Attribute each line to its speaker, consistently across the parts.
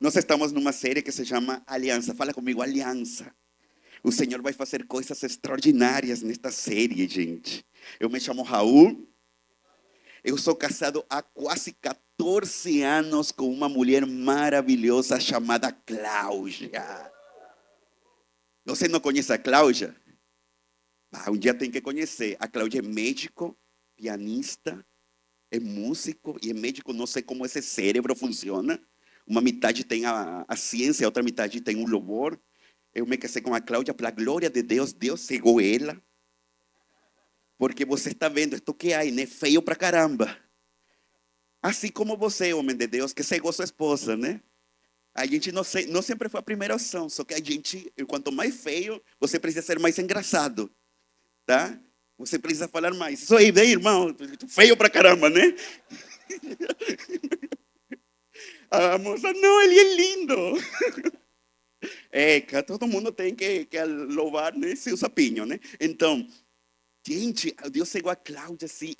Speaker 1: Nós estamos numa série que se chama Aliança. Fala comigo, Aliança. O Senhor vai fazer coisas extraordinárias nesta série, gente. Eu me chamo Raul. Eu sou casado há quase 14 anos com uma mulher maravilhosa chamada Cláudia. Você não conhece a Cláudia? Um dia tem que conhecer. A Cláudia é médico, pianista, é músico e é médico. Não sei como esse cérebro funciona. Uma metade tem a ciência, a outra metade tem o louvor. Eu me casei com a Cláudia, para a glória de Deus, Deus cegou ela. Porque você está vendo, isto que há, né? Feio pra caramba. Assim como você, homem de Deus, que cegou sua esposa, né? A gente não sempre foi a primeira opção, só que a gente, quanto mais feio, você precisa ser mais engraçado, tá? Você precisa falar mais. Isso aí, vem, irmão, feio pra caramba, né? A moça, não, ele é lindo. É, todo mundo tem que louvar, né, seu sapinho, né? Então, gente, Deus chegou a Cláudia assim,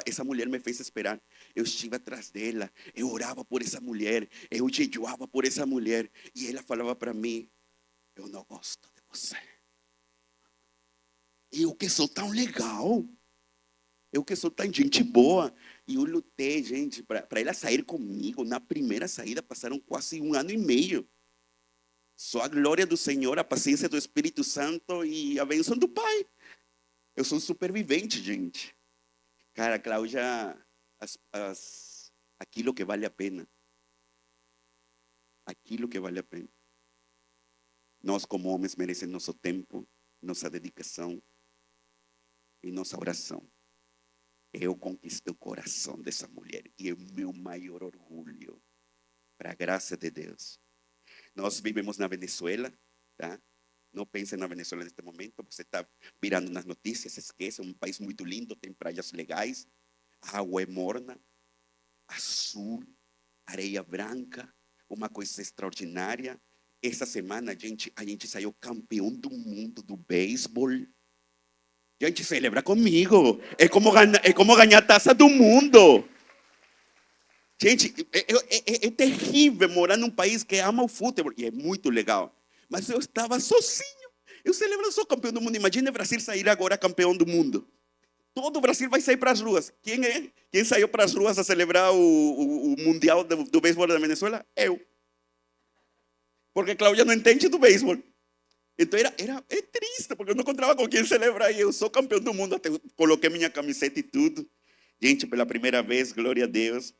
Speaker 1: essa mulher me fez esperar. Eu estive atrás dela, eu orava por essa mulher, eu jejuava por essa mulher. E ela falava para mim, eu não gosto de você. Eu que sou tão legal, eu que sou tão gente boa. E eu lutei, gente, para ela sair comigo. Na primeira saída passaram quase 1 ano e meio. Só a glória do Senhor, a paciência do Espírito Santo e a bênção do Pai. Eu sou um supervivente, gente. Cara, Cláudia, aquilo que vale a pena. Aquilo que vale a pena. Nós, como homens, merecemos nosso tempo, nossa dedicação e nossa oração. Eu conquistei o coração dessa mulher e é o meu maior orgulho, para a graça de Deus. Nós vivemos na Venezuela, tá? Não pense na Venezuela neste momento, você está virando nas notícias, esqueça, é um país muito lindo, tem praias legais, a água é morna, azul, areia branca, uma coisa extraordinária. Essa semana a gente saiu campeão do mundo do beisebol. Gente, celebra comigo. É como ganhar a taça do mundo. Gente, é terrível morar num país que ama o futebol. E é muito legal. Mas eu estava sozinho. Eu celebro, eu sou campeão do mundo. Imagina o Brasil sair agora campeão do mundo. Todo o Brasil vai sair para as ruas. Quem é? Quem saiu para as ruas a celebrar o Mundial do Beisebol da Venezuela? Eu. Porque Cláudia não entende do beisebol. Então é triste, porque eu não encontrava com quem celebrar. E eu sou campeão do mundo, até coloquei minha camiseta e tudo. Gente, pela primeira vez, glória a Deus.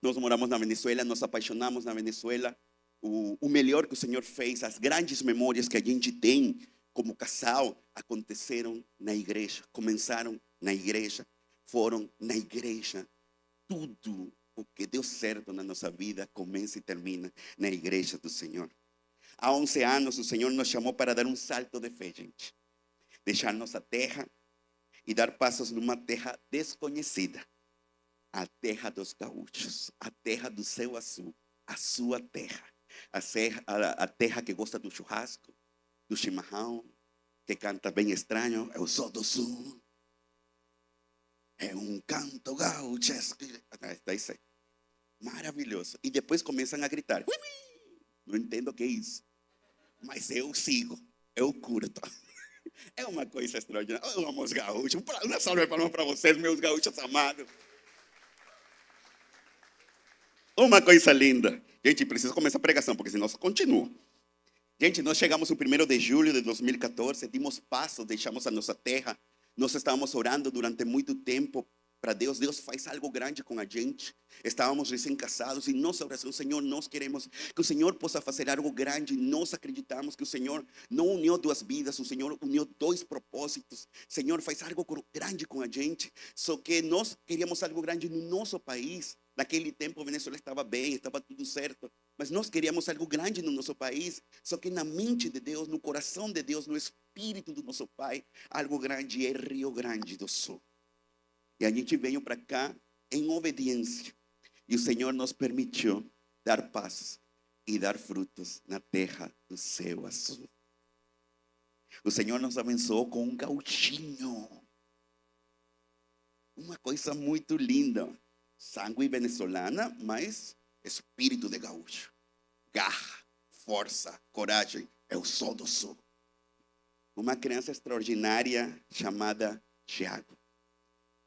Speaker 1: Nós moramos na Venezuela, nos apaixonamos na Venezuela. O melhor que o Senhor fez, as grandes memórias que a gente tem como casal, aconteceram na igreja. Começaram na igreja, foram na igreja. Tudo o que deu certo na nossa vida começa e termina na igreja do Senhor. Há 11 anos o Senhor nos chamou para dar um salto de fé, gente. Deixar nossa terra e dar passos numa terra desconhecida. A terra dos gaúchos, a terra do céu azul, a sua terra. A terra que gosta do churrasco, do chimarrão, que canta bem estranho. Eu sou do sul. É um canto gaúchesco. Isso aí. Maravilhoso. E depois começam a gritar. Ui, ui. Não entendo o que é isso. Mas eu sigo, eu curto. É uma coisa extraordinária. Eu amo os gaúchos. Uma salva de palmas para vocês, meus gaúchos amados. Uma coisa linda. Gente, precisa começar a pregação, porque senão continua. Gente, nós chegamos no 1º de julho de 2014, dimos passos, deixamos a nossa terra. Nós estávamos orando durante muito tempo para Deus. Deus faz algo grande com a gente. Estávamos recém-casados e nossa oração, Senhor, nós queremos que o Senhor possa fazer algo grande. Nós acreditamos que o Senhor não uniu 2 vidas, o Senhor uniu 2 propósitos. Senhor, faz algo grande com a gente. Só que nós queríamos algo grande no nosso país. Naquele tempo a Venezuela estava bem, estava tudo certo. Mas nós queríamos algo grande no nosso país. Só que na mente de Deus, no coração de Deus, no espírito do nosso Pai, algo grande é Rio Grande do Sul. E a gente veio para cá em obediência. E o Senhor nos permitiu dar passos e dar frutos na terra do céu azul. O Senhor nos abençoou com um gauchinho. Uma coisa muito linda. Sangue venezuelana, mas espírito de gaúcho. garra, força, coragem. Eu sou do sul. Uma criança extraordinária chamada Tiago.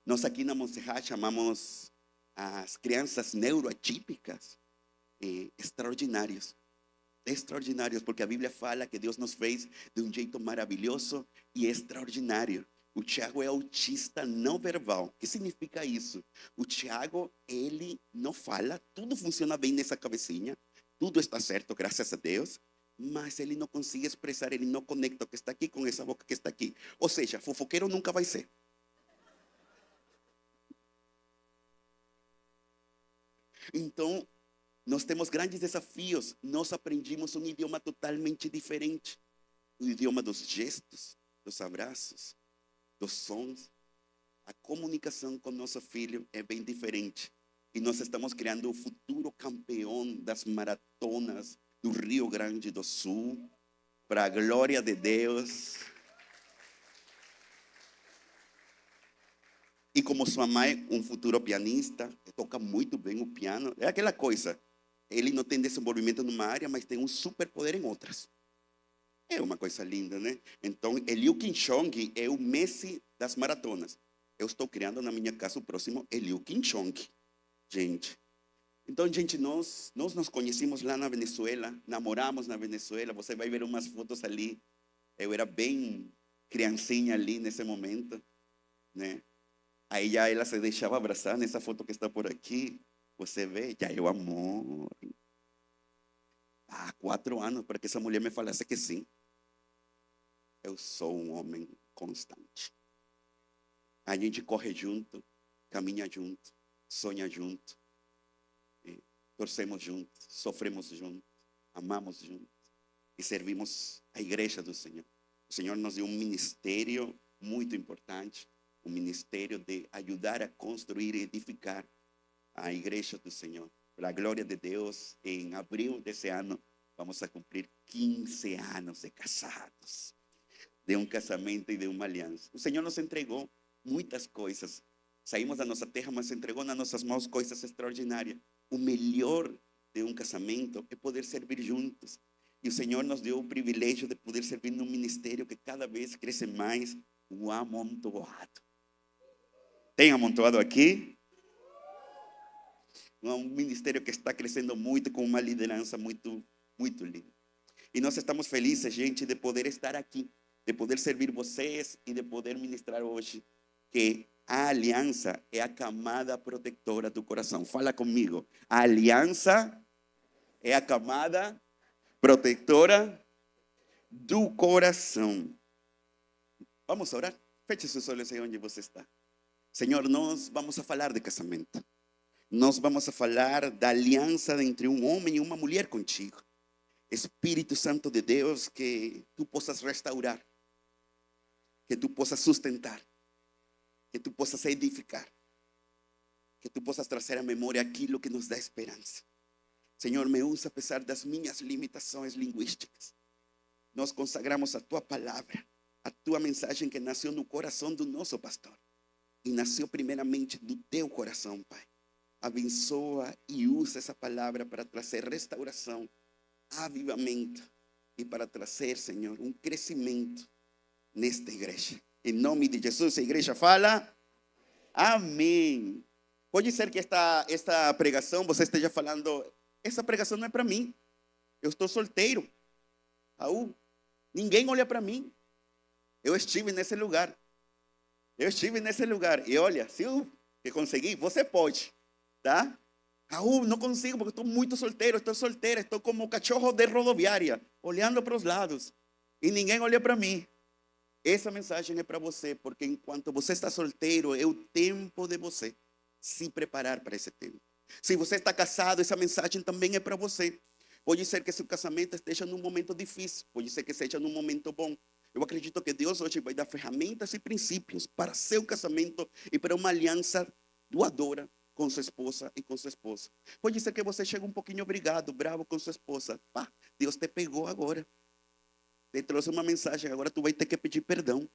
Speaker 1: Nós aqui na Montserrat chamamos as crianças neuroatípicas extraordinários. Extraordinários, porque a Bíblia fala que Deus nos fez de um jeito maravilhoso e extraordinário. O Tiago é autista não verbal. O que significa isso? O Tiago, ele não fala, tudo funciona bem nessa cabecinha, tudo está certo, graças a Deus, mas ele não consegue expressar, ele não conecta o que está aqui com essa boca que está aqui. Ou seja, fofoqueiro nunca vai ser. Então, nós temos grandes desafios. Nós aprendimos um idioma totalmente diferente. O idioma dos gestos, dos abraços, dos sons. A comunicação com nosso filho é bem diferente. E nós estamos criando o futuro campeão das maratonas do Rio Grande do Sul, para a glória de Deus. E como sua mãe, um futuro pianista, toca muito bem o piano. É aquela coisa, ele não tem desenvolvimento numa área, mas tem um superpoder em outras. É uma coisa linda, né? Então, Eliu Kipchoge é o Messi das maratonas. Eu estou criando na minha casa o próximo Eliu Kipchoge, gente. Então, gente, nós nos conhecemos lá na Venezuela, namoramos na Venezuela. Você vai ver umas fotos ali. Eu era bem criancinha ali nesse momento, né? Aí já ela se deixava abraçar nessa foto que está por aqui. Você vê, já é o amor. Há 4 anos para que essa mulher me falasse que sim. Eu sou um homem constante. A gente corre junto, caminha junto, sonha junto, torcemos juntos, sofremos juntos, amamos juntos e servimos a igreja do Senhor. O Senhor nos deu um ministério muito importante, um ministério de ajudar a construir e edificar a igreja do Senhor. Para a glória de Deus, em abril desse ano, vamos a cumprir 15 anos de casados, de um casamento e de uma aliança. O Senhor nos entregou muitas coisas. Saímos da nossa terra, mas entregou nas nossas mãos coisas extraordinárias. O melhor de um casamento é poder servir juntos. E o Senhor nos deu o privilégio de poder servir num ministério que cada vez cresce mais, o amontoado. Tem amontoado aqui? Um ministério que está crescendo muito, com uma liderança muito, muito linda. E nós estamos felizes, gente, de poder estar aqui, de poder servir vocês e de poder ministrar hoje, que a aliança é a camada protetora do coração. Fala comigo. A aliança é a camada protetora do coração. Vamos orar? Feche seus olhos aí onde você está. Senhor, nós vamos a falar de casamento. Nós vamos a falar da aliança entre um homem e uma mulher contigo. Espírito Santo de Deus, que tu possas restaurar, que tu possas sustentar, que tu possas edificar, que tu possas trazer à memória aquilo que nos dá esperança. Senhor, me usa apesar das minhas limitações linguísticas. Nós consagramos a tua palavra, a tua mensagem que nasceu no coração do nosso pastor e nasceu primeiramente do teu coração, Pai. Abençoa e usa essa palavra para trazer restauração, avivamento e para trazer, Senhor, um crescimento nesta igreja. Em nome de Jesus, a igreja fala amém. Pode ser que esta pregação você esteja falando, essa pregação não é para mim. Eu estou solteiro. Raul, ninguém olha para mim. Eu estive nesse lugar. E olha, se eu consegui, você pode, tá? Raul, não consigo porque estou muito solteiro, estou solteira, estou como cachorro de rodoviária, olhando para os lados e ninguém olha para mim. Essa mensagem é para você, porque enquanto você está solteiro, é o tempo de você se preparar para esse tempo. Se você está casado, essa mensagem também é para você. Pode ser que seu casamento esteja num momento difícil, pode ser que seja num momento bom. Eu acredito que Deus hoje vai dar ferramentas e princípios para seu casamento e para uma aliança doadora com sua esposa e com sua esposa. Pode ser que você chegue um pouquinho bravo com sua esposa. Pá, Deus te pegou agora. Te trouxe uma mensagem, agora tu vai ter que pedir perdão.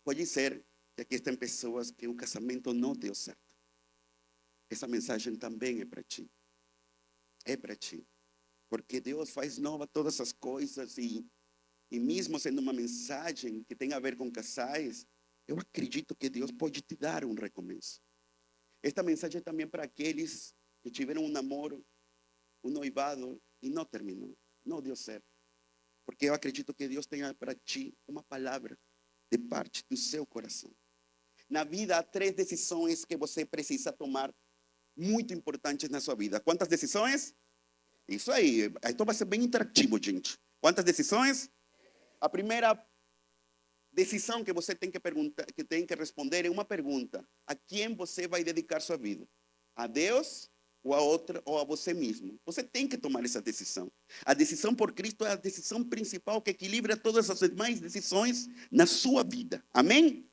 Speaker 1: Pode ser que aqui tem pessoas que o casamento não deu certo. Essa mensagem também é para ti. É para ti. porque Deus faz nova todas as coisas e mesmo sendo uma mensagem que tem a ver com casais, eu acredito que Deus pode te dar um recomeço. Esta mensagem é também para aqueles que tiveram um namoro, um noivado e não terminou, não deu certo. Porque eu acredito que Deus tenha para ti uma palavra de parte do seu coração. Na vida há 3 decisões que você precisa tomar, muito importantes na sua vida. Quantas decisões? Isso aí. Então vai ser bem interativo, gente. Quantas decisões? A primeira decisão que você tem que perguntar, que tem que responder é uma pergunta: a quem você vai dedicar sua vida? A Deus ou a outra ou a você mesmo? Você tem que tomar essa decisão. A decisão por Cristo é a decisão principal que equilibra todas as demais decisões na sua vida. Amém?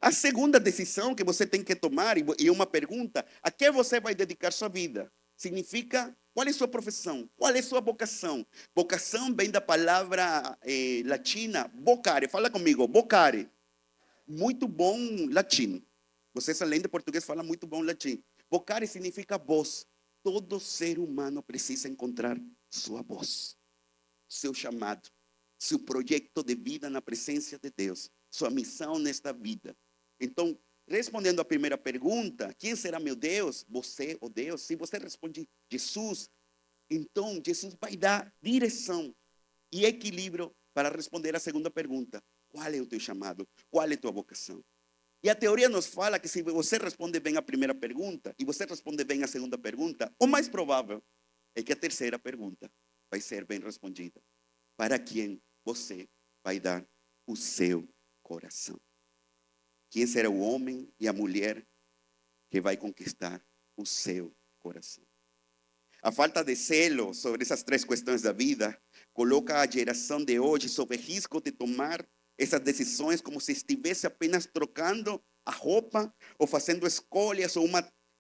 Speaker 1: A segunda decisão que você tem que tomar, e uma pergunta: a que você vai dedicar sua vida? Significa, qual é sua profissão? Qual é sua vocação? Vocação vem da palavra latina, vocare. Fala comigo, vocare. Muito bom latim. Vocês, além de português, falam muito bom latim. Vocare significa voz. Todo ser humano precisa encontrar sua voz, seu chamado, seu projeto de vida na presença de Deus, sua missão nesta vida. Então, respondendo à primeira pergunta, quem será meu Deus? Você ou Deus? Se você responde Jesus, então Jesus vai dar direção e equilíbrio para responder à segunda pergunta: qual é o teu chamado? Qual é a tua vocação? E a teoria nos fala que se você responde bem a primeira pergunta e você responde bem a segunda pergunta, o mais provável é que a terceira pergunta vai ser bem respondida: para quem você vai dar o seu coração? Quem será o homem e a mulher que vai conquistar o seu coração? A falta de zelo sobre essas 3 questões da vida coloca a geração de hoje sob risco de tomar essas decisões como se estivesse apenas trocando a roupa ou fazendo escolhas ou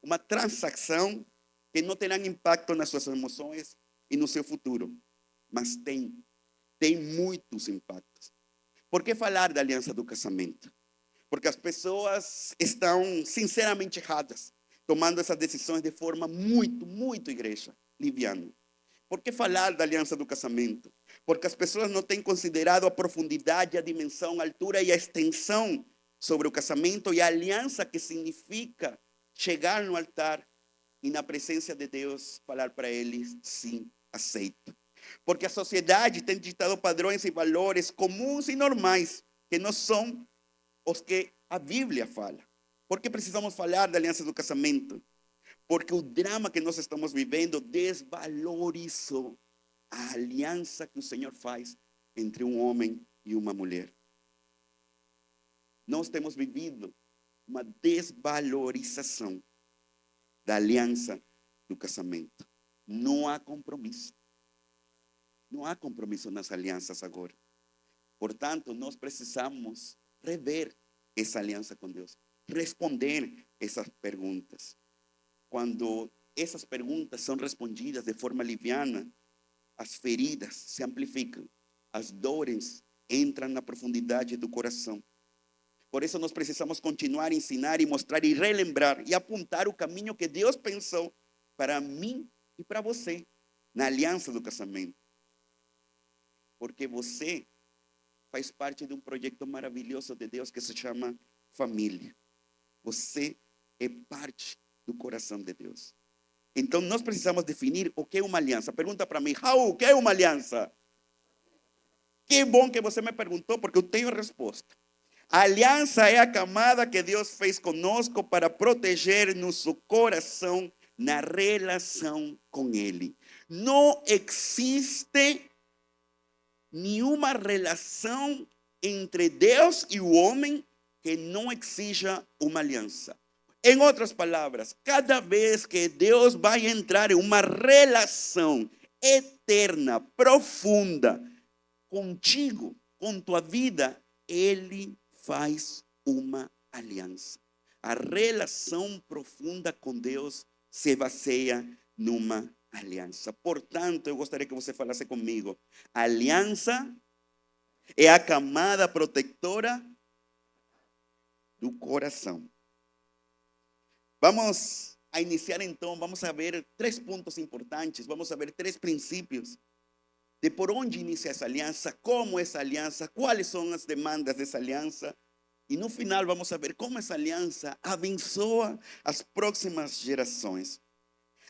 Speaker 1: uma transação que não terão impacto nas suas emoções e no seu futuro. Mas tem muitos impactos. Por que falar da aliança do casamento? Porque as pessoas estão sinceramente erradas, tomando essas decisões de forma muito igreja, liviana. Por que falar da aliança do casamento? Porque as pessoas não têm considerado a profundidade, a dimensão, a altura e a extensão sobre o casamento e a aliança que significa chegar no altar e na presença de Deus falar para eles: sim, aceito. Porque a sociedade tem ditado padrões e valores comuns e normais que não são os que a Bíblia fala. Por que precisamos falar da aliança do casamento? Porque o drama que nós estamos vivendo desvalorizou a aliança que o Senhor faz entre um homem e uma mulher. Nós temos vivido uma desvalorização da aliança do casamento. Não há compromisso. Não há compromisso nas alianças agora. Portanto, nós precisamos rever essa aliança com Deus, responder essas perguntas. Quando essas perguntas são respondidas de forma liviana, as feridas se amplificam, as dores entram na profundidade do coração. Por isso nós precisamos continuar a ensinar e mostrar e relembrar e apontar o caminho que Deus pensou para mim e para você na aliança do casamento. Porque você faz parte de um projeto maravilhoso de Deus que se chama família. Você é parte do coração de Deus. Então nós precisamos definir o que é uma aliança. Pergunta para mim: Raul, o que é uma aliança? Que bom que você me perguntou, porque eu tenho a resposta. A aliança é a camada que Deus fez conosco para proteger nosso coração na relação com Ele. Não existe nenhuma relação entre Deus e o homem que não exija uma aliança. Em outras palavras, cada vez que Deus vai entrar em uma relação eterna, profunda, contigo, com tua vida, Ele faz uma aliança. A relação profunda com Deus se baseia numa aliança. Portanto, eu gostaria que você falasse comigo: a aliança é a camada protetora do coração. Vamos a iniciar então, vamos a ver 3 pontos importantes, vamos a ver 3 princípios de por onde inicia essa aliança, como essa aliança, quais são as demandas dessa aliança. E no final vamos a ver como essa aliança abençoa as próximas gerações.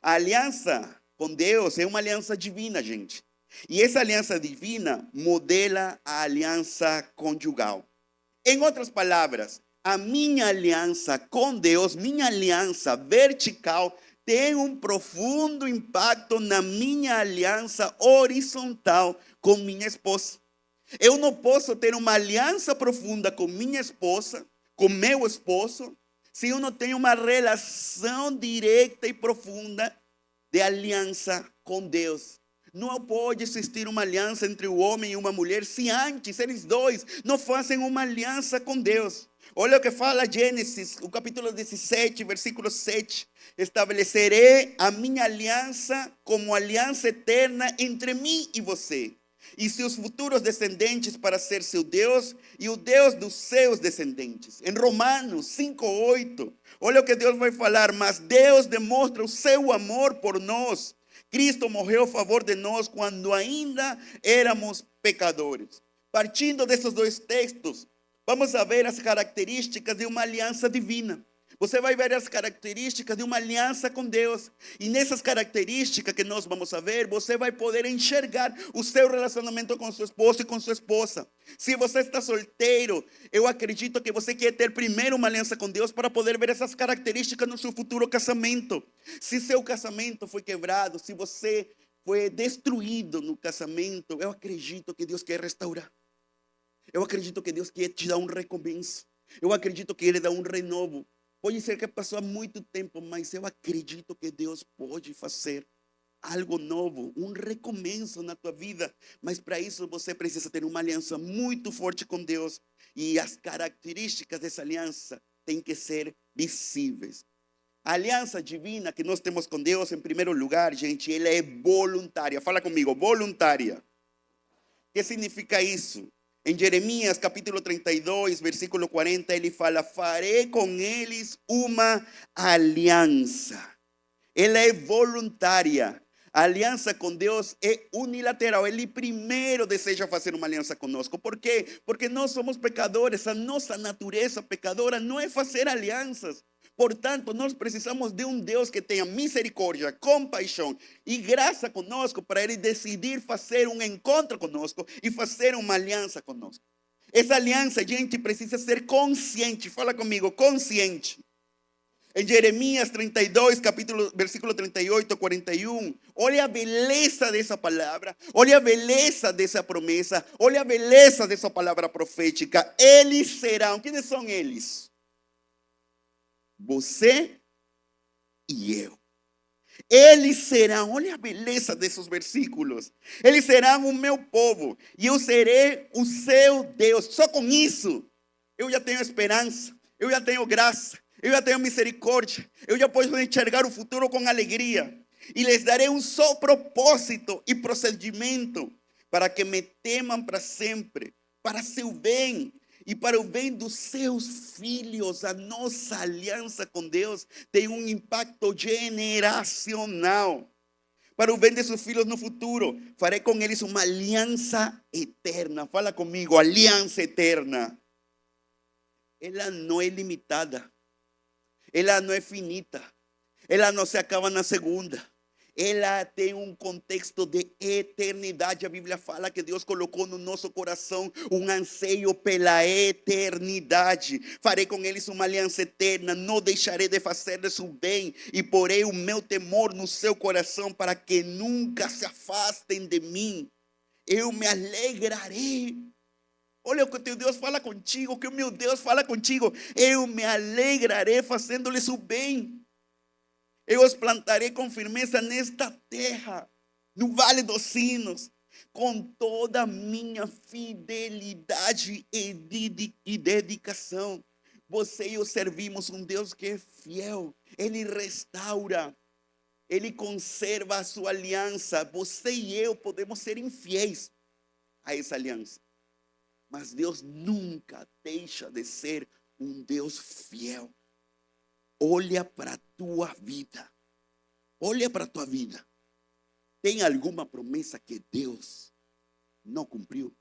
Speaker 1: A aliança com Deus é uma aliança divina, gente. E essa aliança divina modela a aliança conjugal. Em outras palavras, a minha aliança com Deus, minha aliança vertical, tem um profundo impacto na minha aliança horizontal com minha esposa. Eu não posso ter uma aliança profunda com minha esposa, com meu esposo, se eu não tenho uma relação direta e profunda de aliança com Deus. Não pode existir uma aliança entre o homem e uma mulher se antes eles dois não fazem uma aliança com Deus. Olha o que fala Gênesis, o capítulo 17, versículo 7. Estabelecerei a minha aliança como aliança eterna entre mim e você, e seus futuros descendentes, para ser seu Deus e o Deus dos seus descendentes. Em Romanos 5:8, olha o que Deus vai falar. Mas Deus demonstra o seu amor por nós. Cristo morreu a favor de nós quando ainda éramos pecadores. Partindo desses 2 textos, vamos a ver as características de uma aliança divina. Você vai ver as características de uma aliança com Deus. E nessas características que nós vamos a ver, você vai poder enxergar o seu relacionamento com seu esposo e com sua esposa. Se você está solteiro, eu acredito que você quer ter primeiro uma aliança com Deus para poder ver essas características no seu futuro casamento. Se seu casamento foi quebrado, se você foi destruído no casamento, eu acredito que Deus quer restaurar. Eu acredito que Deus quer te dar um recomeço. Eu acredito que Ele dá um renovo. Pode ser que passou há muito tempo, mas eu acredito que Deus pode fazer algo novo, um recomeço na tua vida. Mas para isso você precisa ter uma aliança muito forte com Deus. E as características dessa aliança têm que ser visíveis. A aliança divina que nós temos com Deus, em primeiro lugar, gente, ela é voluntária. Fala comigo, voluntária. O que significa isso? Em Jeremias capítulo 32, versículo 40, ele fala: farei com eles uma aliança. Ela é voluntária. A aliança com Deus é unilateral. Ele primeiro deseja fazer uma aliança conosco. Por quê? Porque nós somos pecadores. A nossa natureza pecadora não é fazer alianças. Portanto, nós precisamos de um Deus que tenha misericórdia, compaixão e graça conosco, para Ele decidir fazer um encontro conosco e fazer uma aliança conosco. Essa aliança, gente, precisa ser consciente. Fala comigo, consciente. Em Jeremias 32, versículo 38, 41, olha a beleza dessa palavra, olha a beleza dessa promessa, olha a beleza dessa palavra profética. Eles serão, quem são eles? Você e eu. Eles serão, olha a beleza desses versículos. Eles serão o meu povo e eu serei o seu Deus. Só com isso, eu já tenho esperança, eu já tenho graça, eu já tenho misericórdia, eu já posso enxergar o futuro com alegria. E lhes darei um só propósito e procedimento, para que me temam para sempre, para seu bem e para o bem dos seus filhos. A nossa aliança com Deus tem um impacto generacional. Para o bem de seus filhos no futuro, farei com eles uma aliança eterna. Fala comigo, aliança eterna. Ela não é limitada, ela não é finita, ela não se acaba na segunda. Ela tem um contexto de eternidade. A Bíblia fala que Deus colocou no nosso coração um anseio pela eternidade. Farei com eles uma aliança eterna, não deixarei de fazer-lhes o bem, e porei o meu temor no seu coração, para que nunca se afastem de mim. Eu me alegrarei. Olha o que o teu Deus fala contigo, o que o meu Deus fala contigo. Eu me alegrarei fazendo-lhes o bem. Eu os plantarei com firmeza nesta terra, no Vale dos Sinos, com toda a minha fidelidade e dedicação. Você e eu servimos um Deus que é fiel. Ele restaura, Ele conserva a sua aliança. Você e eu podemos ser infiéis a essa aliança, mas Deus nunca deixa de ser um Deus fiel. olha para a tua vida. Olha para a tua vida. Tem alguma promessa que Deus não cumpriu?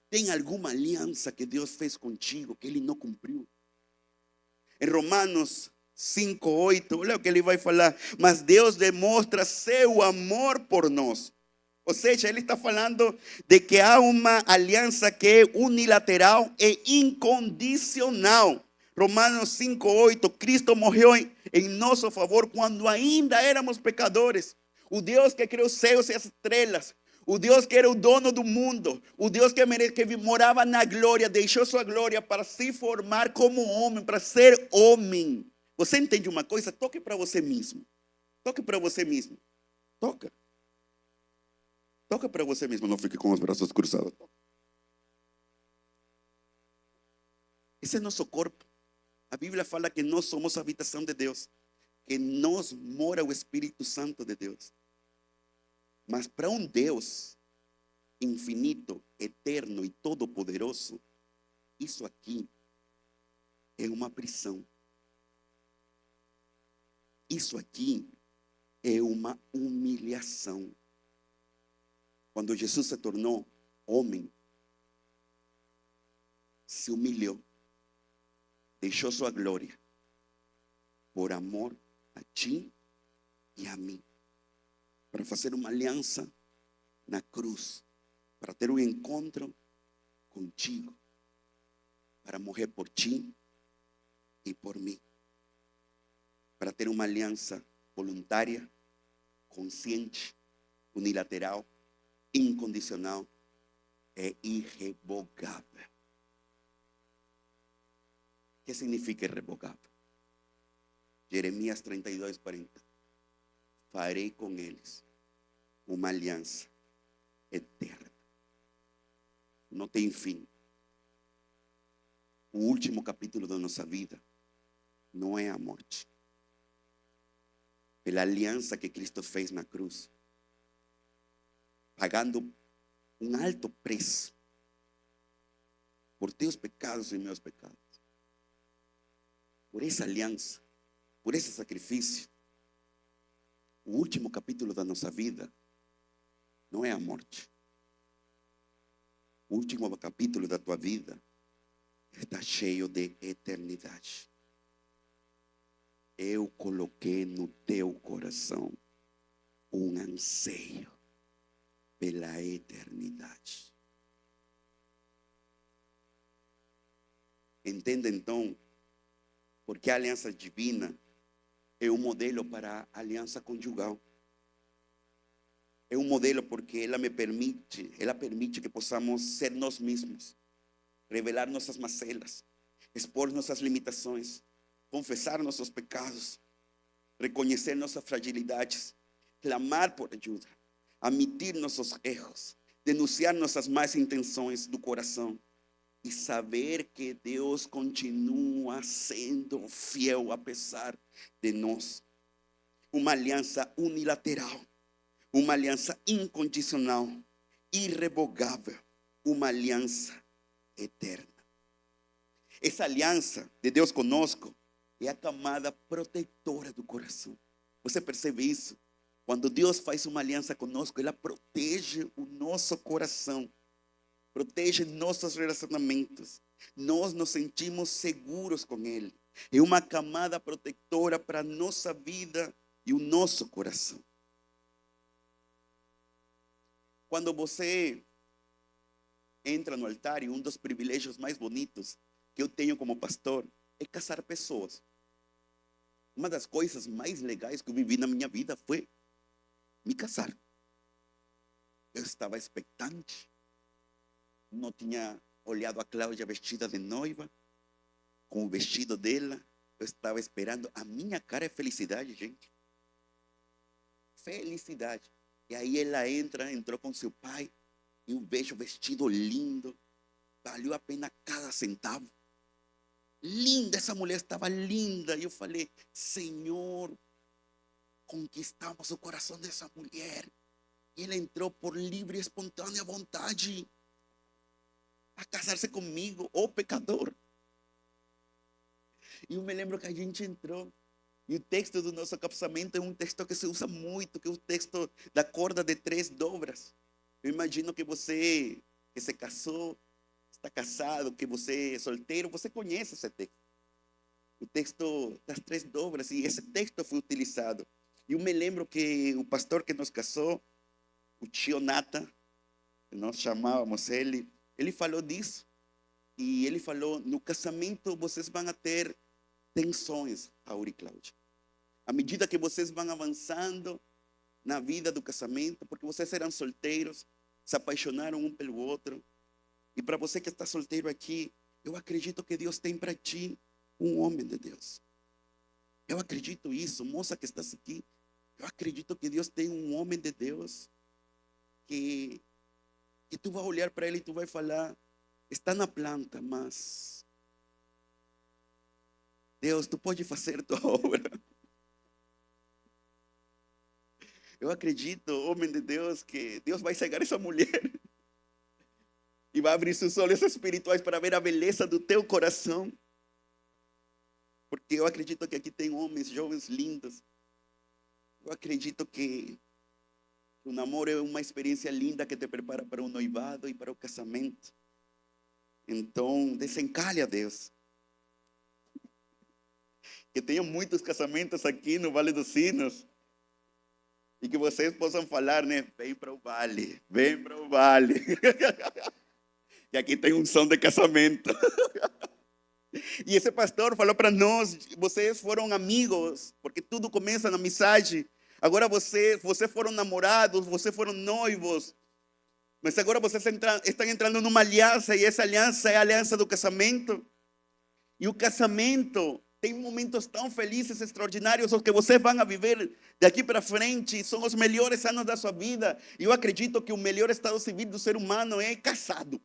Speaker 1: Tem alguma aliança que Deus fez contigo que Ele não cumpriu? Em Romanos 5:8, olha o que ele vai falar. Mas Deus demonstra seu amor por nós. Ou seja, ele está falando de que há uma aliança que é unilateral e incondicional. Romanos 5:8, Cristo morreu em nosso favor quando ainda éramos pecadores. O Deus que criou os céus e as estrelas, o Deus que era o dono do mundo, o Deus que morava na glória, deixou sua glória para se formar como homem, para ser homem. Você entende uma coisa? Toque para você mesmo. Toque para você mesmo. Toca. Toca para você mesmo. Não fique com os braços cruzados. Esse é nosso corpo. A Bíblia fala que nós somos a habitação de Deus, que nós mora o Espírito Santo de Deus. Mas para um Deus infinito, eterno e todo-poderoso, isso aqui é uma prisão. Isso aqui é uma humilhação. Quando Jesus se tornou homem, se humilhou, deixou sua glória por amor a ti e a mim, para fazer uma aliança na cruz, para ter um encontro contigo, para morrer por ti e por mim, para ter uma aliança voluntária, consciente, unilateral, incondicional e irrevogável. O que significa irrevogável? Jeremias 32:40. Farei com eles uma aliança eterna. Não tem fim. O último capítulo da nossa vida não é a morte. Pela aliança que Cristo fez na cruz, pagando um alto preço por teus pecados e meus pecados. Por essa aliança, por esse sacrifício, o último capítulo da nossa vida não é a morte. O último capítulo da tua vida está cheio de eternidade. Eu coloquei no teu coração um anseio pela eternidade. Entenda então porque a aliança divina é um modelo para a aliança conjugal. É um modelo porque ela permite que possamos ser nós mesmos, revelar nossas mazelas, expor nossas limitações, confessar nossos pecados, reconhecer nossas fragilidades, clamar por ajuda, admitir nossos erros, denunciar nossas más intenções do coração e saber que Deus continua sendo fiel apesar de nós. Uma aliança unilateral, uma aliança incondicional, irrevogável, uma aliança eterna. Essa aliança de Deus conosco é a camada protetora do coração. Você percebe isso? Quando Deus faz uma aliança conosco, ela protege o nosso coração, protege nossos relacionamentos. Nós nos sentimos seguros com Ele. É uma camada protetora para a nossa vida e o nosso coração. Quando você entra no altar, e um dos privilégios mais bonitos que eu tenho como pastor é casar pessoas. Uma das coisas mais legais que eu vivi na minha vida foi me casar. Eu estava expectante. Não tinha olhado a Cláudia vestida de noiva, com o vestido dela. Eu estava esperando. A minha cara é felicidade, gente. Felicidade. E aí ela entrou com seu pai. E eu vejo o vestido lindo. Valeu a pena cada centavo. Linda, essa mulher estava linda. E eu falei, Senhor, conquistamos o coração dessa mulher. E ela entrou por livre e espontânea vontade a casar-se comigo, oh pecador. E eu me lembro que a gente entrou. E o texto do nosso casamento é um texto que se usa muito, que é o texto da corda de 3 dobras. Eu imagino que você que se casou, está casado, que você é solteiro, você conhece esse texto. O texto das 3 dobras, e esse texto foi utilizado. E eu me lembro que o pastor que nos casou, o tio Nata, que nós chamávamos ele falou disso. E ele falou: no casamento vocês vão ter tensões, Raul e Cláudia. À medida que vocês vão avançando na vida do casamento, porque vocês eram solteiros, se apaixonaram um pelo outro. E para você que está solteiro aqui, eu acredito que Deus tem para ti um homem de Deus. Eu acredito isso, moça que estás aqui. Eu acredito que Deus tem um homem de Deus que, que tu vai olhar para ele e tu vai falar: está na planta, mas Deus, tu pode fazer tua obra. Eu acredito, homem de Deus, que Deus vai cegar essa mulher e vai abrir seus olhos espirituais para ver a beleza do teu coração. Porque eu acredito que aqui tem homens jovens lindos. Eu acredito que o namoro é uma experiência linda que te prepara para o noivado e para o casamento. Então, desencalhe a Deus. Que tenham muitos casamentos aqui no Vale dos Sinos. E que vocês possam falar, né? Vem para o vale, vem para o vale. E aqui tem um som de casamento. E esse pastor falou para nós: vocês foram amigos, porque tudo começa na amizade. Agora vocês foram namorados, vocês foram noivos. Mas agora vocês estão entrando numa aliança, e essa aliança é a aliança do casamento. E o casamento tem momentos tão felizes, extraordinários, os que vocês vão a viver daqui para frente. São os melhores anos da sua vida. E eu acredito que o melhor estado civil do ser humano é casado.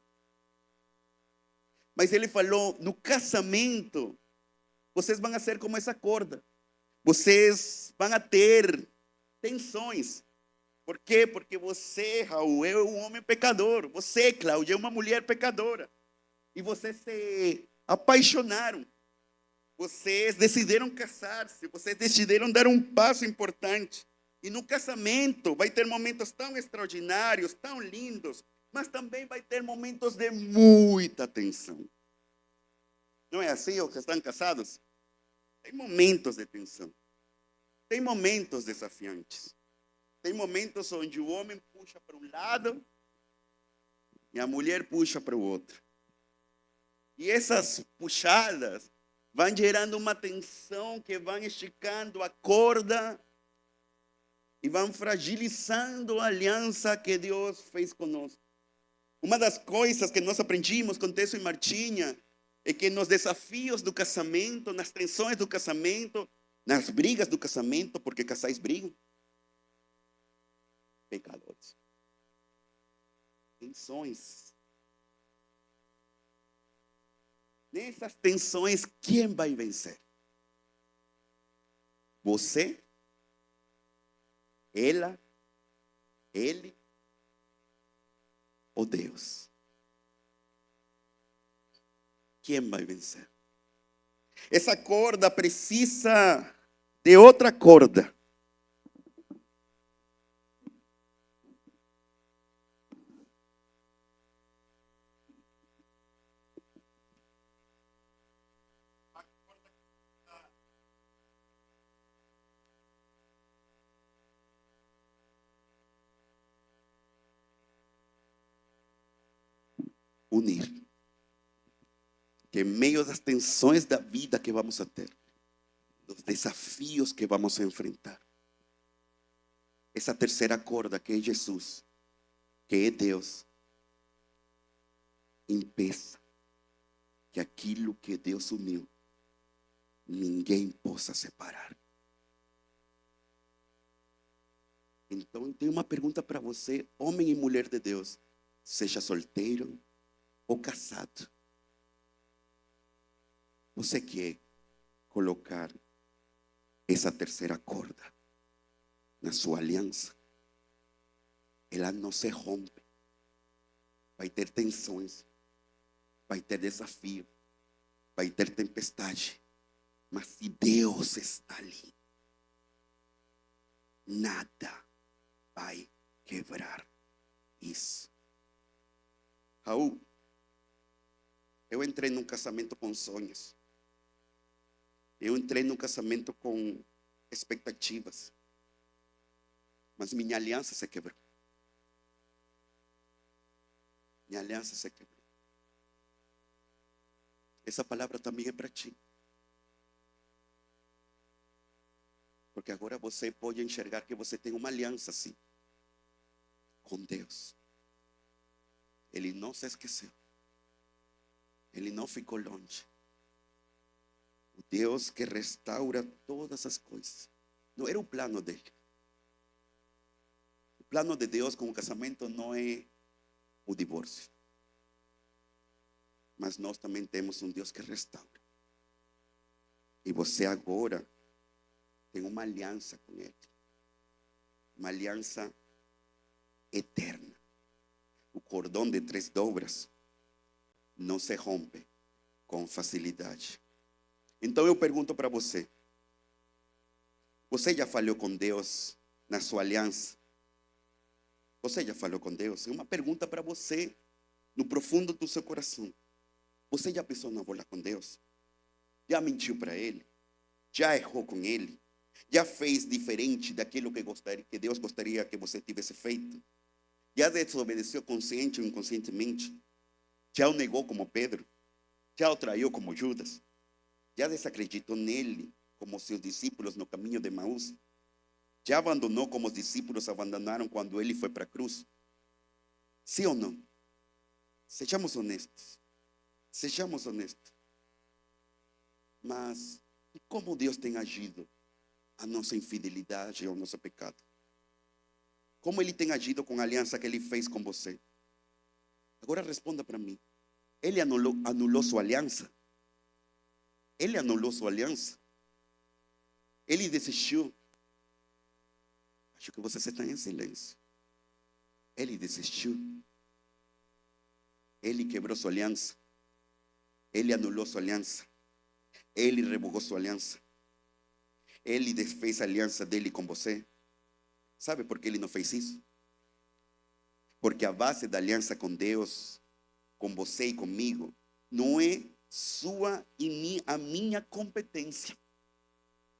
Speaker 1: Mas ele falou: no casamento, vocês vão ser como essa corda. Vocês vão ter tensões. Por quê? Porque você, Raul, é um homem pecador. Você, Cláudia, é uma mulher pecadora. E vocês se apaixonaram. Vocês decidiram casar-se. Vocês decidiram dar um passo importante. E no casamento vai ter momentos tão extraordinários, tão lindos, mas também vai ter momentos de muita tensão. Não é assim os que estão casados? Tem momentos de tensão. Tem momentos desafiantes. Tem momentos onde o homem puxa para um lado e a mulher puxa para o outro. E essas puxadas vão gerando uma tensão que vão esticando a corda e vão fragilizando a aliança que Deus fez conosco. Uma das coisas que nós aprendimos com Tesso e Martinha é que nos desafios do casamento, nas tensões do casamento, nas brigas do casamento, porque casais brigam, pecadores, tensões. Nessas tensões, quem vai vencer? Você? Ela? Ele? Ou Deus? Quem vai vencer? Essa corda precisa de outra corda. Unir. Que em meio das tensões da vida que vamos a ter, dos desafios que vamos a enfrentar, essa terceira corda que é Jesus, que é Deus, impeça que aquilo que Deus uniu, ninguém possa separar. Então, eu tenho uma pergunta para você, homem e mulher de Deus, seja solteiro ou casado. Você quer colocar essa terceira corda na sua aliança? Ela não se rompe. Vai ter tensões, vai ter desafio, vai ter tempestade, Mas se Deus está ali, nada vai quebrar isso. Raul, eu entrei num casamento com sonhos. Eu entrei num casamento com expectativas. Mas minha aliança se quebrou. Minha aliança se quebrou. Essa palavra também é para ti. Porque agora você pode enxergar que você tem uma aliança, sim, com Deus. Ele não se esqueceu. Ele não ficou longe. O Deus que restaura todas as coisas. Não era o plano dele. O plano de Deus com o casamento não é o divórcio. Mas nós também temos um Deus que restaura. E você agora tem uma aliança com Ele. Uma aliança eterna. O cordão de 3 dobras não se rompe com facilidade. Então eu pergunto para você. Você já falou com Deus na sua aliança? Você já falou com Deus? É uma pergunta para você, no profundo do seu coração. Você já pensou na falar com Deus? Já mentiu para Ele? Já errou com Ele? Já fez diferente daquilo que Deus gostaria que você tivesse feito? Já desobedeceu consciente ou inconscientemente? Já o negou como Pedro? Já o traiu como Judas? Já desacreditou nele como seus discípulos no caminho de Emaús? Já abandonou como os discípulos abandonaram quando ele foi para a cruz? Sim ou não? Sejamos honestos. Sejamos honestos. Mas e como Deus tem agido a nossa infidelidade e ao nosso pecado? Como Ele tem agido com a aliança que Ele fez com você? Agora responda para mim. Ele anulou sua aliança? Ele anulou sua aliança? Ele desistiu? Acho que você está em silêncio. Ele desistiu? Ele quebrou sua aliança? Ele anulou sua aliança? Ele revogou sua aliança? Ele desfez a aliança dele com você? Sabe por que ele não fez isso? Porque a base da aliança com Deus, com você e comigo, não é sua e a minha competência,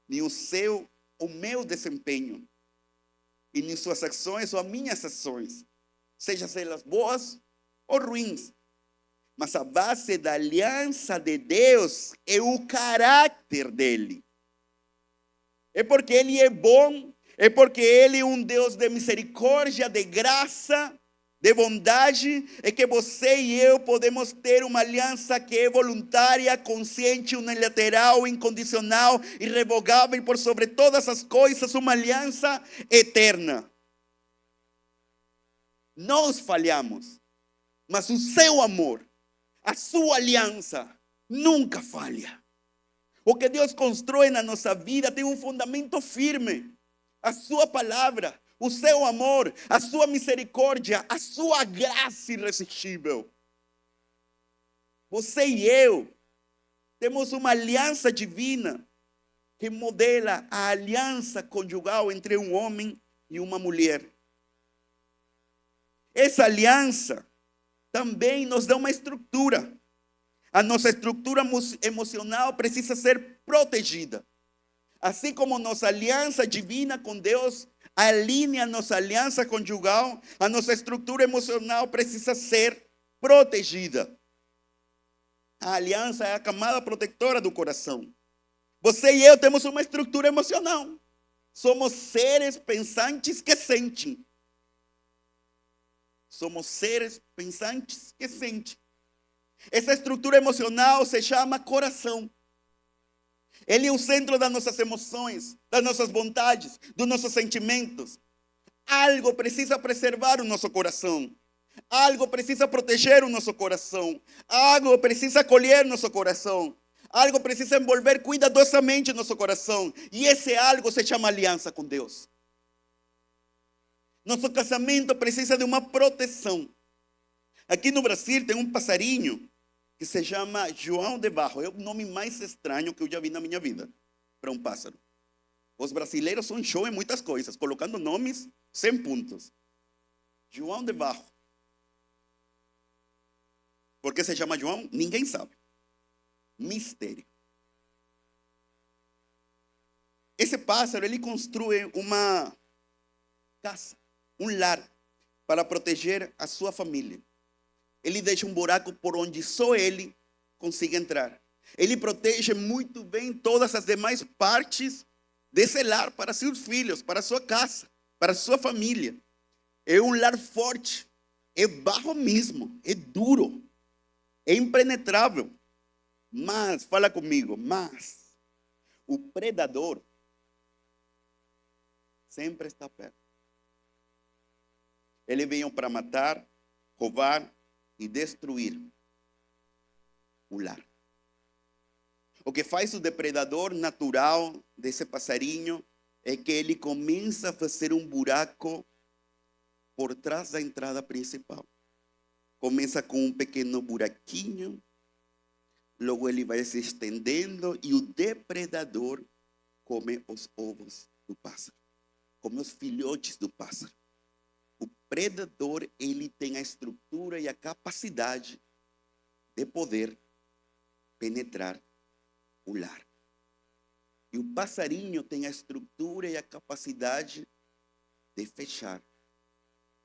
Speaker 1: nem o meu desempenho, e nem suas ações ou as minhas ações, sejam elas boas ou ruins. Mas a base da aliança de Deus é o caráter dele. É porque ele é bom, é porque ele é um Deus de misericórdia, de graça, de bondade, é que você e eu podemos ter uma aliança que é voluntária, consciente, unilateral, incondicional, irrevogável por sobre todas as coisas, uma aliança eterna. Nós falhamos, mas o seu amor, a sua aliança, nunca falha. O que Deus constrói na nossa vida tem um fundamento firme. A sua palavra, o seu amor, a sua misericórdia, a sua graça irresistível. Você e eu temos uma aliança divina que modela a aliança conjugal entre um homem e uma mulher. Essa aliança também nos dá uma estrutura. A nossa estrutura emocional precisa ser protegida. Assim como nossa aliança divina com Deus alinea a nossa aliança conjugal, a nossa estrutura emocional precisa ser protegida. A aliança é a camada protetora do coração. Você e eu temos uma estrutura emocional. Somos seres pensantes que sentem. Somos seres pensantes que sentem. Essa estrutura emocional se chama coração. Ele é o centro das nossas emoções, das nossas vontades, dos nossos sentimentos. Algo precisa preservar o nosso coração. Algo precisa proteger o nosso coração. Algo precisa acolher nosso coração. Algo precisa envolver cuidadosamente nosso coração. E esse algo se chama aliança com Deus. Nosso casamento precisa de uma proteção. Aqui no Brasil tem um passarinho que se chama João de Barro. É o nome mais estranho que eu já vi na minha vida para um pássaro. Os brasileiros são show em muitas coisas, colocando nomes 100 pontos. João de Barro. Por que se chama João? Ninguém sabe. Mistério. Esse pássaro, ele constrói uma casa, um lar, para proteger a sua família. Ele deixa um buraco por onde só ele consiga entrar. Ele protege muito bem todas as demais partes desse lar para seus filhos, para sua casa, para sua família. É um lar forte, é barro mesmo, é duro, é impenetrável. Mas, fala comigo, mas o predador sempre está perto. Ele veio para matar, roubar e destruir o lar. O que faz o depredador natural desse passarinho é que ele começa a fazer um buraco por trás da entrada principal. Começa com um pequeno buraquinho, logo ele vai se estendendo e o depredador come os ovos do pássaro, come os filhotes do pássaro. O predador, ele tem a estrutura e a capacidade de poder penetrar o lar. E o passarinho tem a estrutura e a capacidade de fechar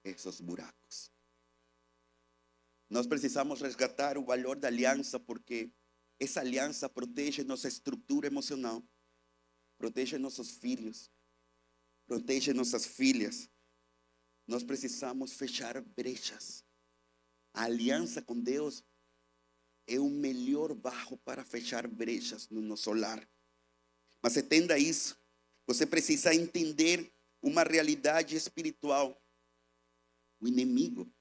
Speaker 1: esses buracos. Nós precisamos resgatar o valor da aliança, porque essa aliança protege nossa estrutura emocional, protege nossos filhos, protege nossas filhas. Nós precisamos fechar brechas. A aliança com Deus é o melhor barro para fechar brechas no nosso lar. Mas entenda isso. Você precisa entender uma realidade espiritual. O inimigo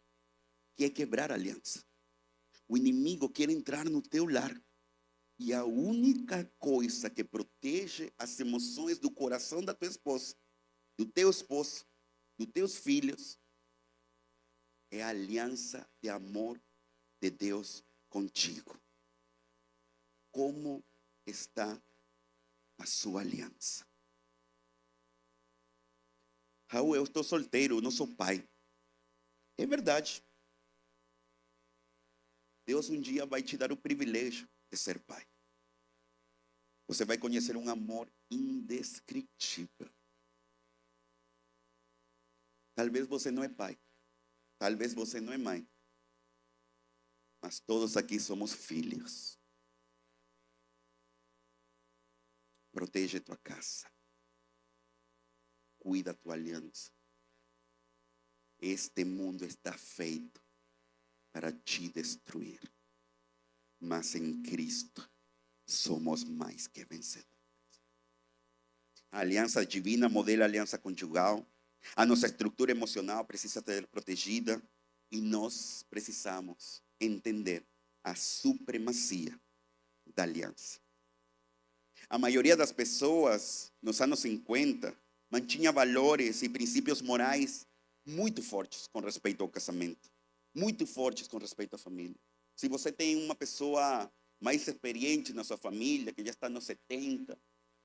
Speaker 1: quer quebrar a aliança. O inimigo quer entrar no teu lar. E a única coisa que protege as emoções do coração da tua esposa, do teu esposo, dos teus filhos, é a aliança de amor de Deus contigo. Como está a sua aliança? Raul, eu estou solteiro, eu não sou pai. É verdade. Deus um dia vai te dar o privilégio de ser pai. Você vai conhecer um amor indescritível. Talvez você não é pai. Talvez você não é mãe. Mas todos aqui somos filhos. Protege tua casa. Cuida tua aliança. Este mundo está feito para te destruir. Mas em Cristo somos mais que vencedores. A aliança divina modela a aliança conjugal. A nossa estrutura emocional precisa ser protegida. E nós precisamos entender a supremacia da aliança. A maioria das pessoas nos anos 50 mantinha valores e princípios morais muito fortes com respeito ao casamento, muito fortes com respeito à família. Se você tem uma pessoa mais experiente na sua família, que já está nos 70,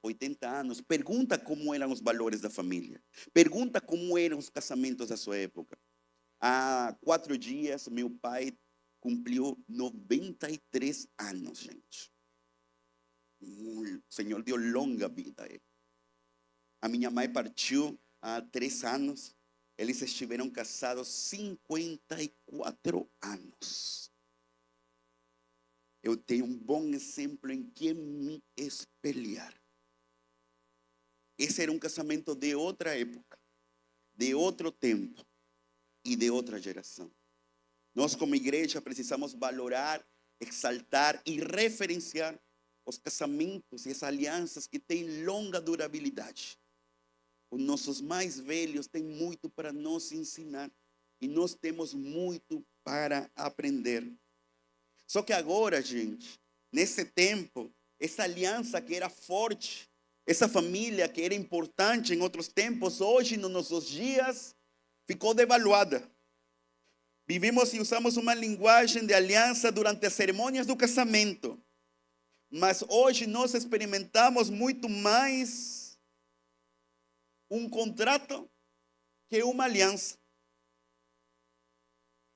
Speaker 1: 80 anos, pergunta como eram os valores da família. Pergunta como eram os casamentos da sua época. Há 4 dias, meu pai cumpriu 93 anos, gente. O Senhor deu longa vida a ele. A minha mãe partiu há 3 anos. Eles estiveram casados 54 anos. Eu tenho um bom exemplo em que me espelhar. Esse era um casamento de outra época, de outro tempo e de outra geração. Nós, como igreja, precisamos valorar, exaltar e referenciar os casamentos e as alianças que têm longa durabilidade. Os nossos mais velhos têm muito para nos ensinar e nós temos muito para aprender. Só que agora, gente, nesse tempo, essa aliança que era forte, essa família que era importante em outros tempos, hoje, nos nossos dias, ficou devaluada. Vivimos e usamos uma linguagem de aliança durante as cerimônias do casamento. Mas hoje nós experimentamos muito mais um contrato que uma aliança.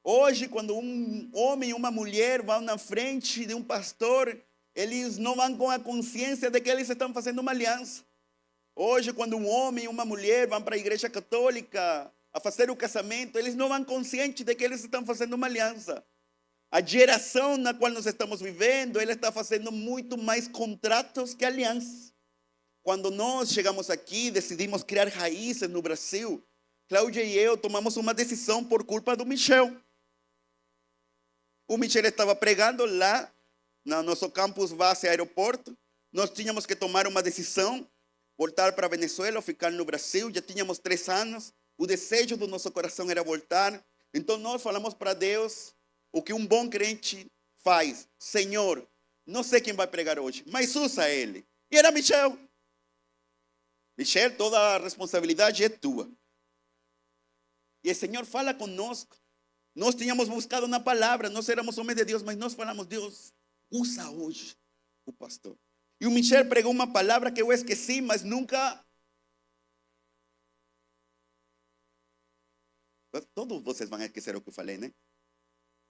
Speaker 1: Hoje, quando um homem e uma mulher vão na frente de um pastor, eles não vão com a consciência de que eles estão fazendo uma aliança. Hoje, quando um homem e uma mulher vão para a igreja católica a fazer o casamento, eles não vão conscientes de que eles estão fazendo uma aliança. A geração na qual nós estamos vivendo, ela está fazendo muito mais contratos que alianças. Quando nós chegamos aqui, decidimos criar raízes no Brasil, Cláudia e eu tomamos uma decisão por culpa do Michel. O Michel estava pregando lá no nosso campus base aeroporto. Nós tínhamos que tomar uma decisão, voltar para a Venezuela ou ficar no Brasil. Já tínhamos 3 anos. O desejo do nosso coração era voltar. Então nós falamos para Deus o que um bom crente faz. Senhor, não sei quem vai pregar hoje, mas usa ele. E era Michel. Michel, toda a responsabilidade é tua. E o Senhor fala conosco. Nós tínhamos buscado na palavra, nós éramos homens de Deus, mas nós falamos, Deus, usa hoje o pastor. E o Michel pregou uma palavra que eu esqueci, mas nunca... Todos vocês vão esquecer o que eu falei, né?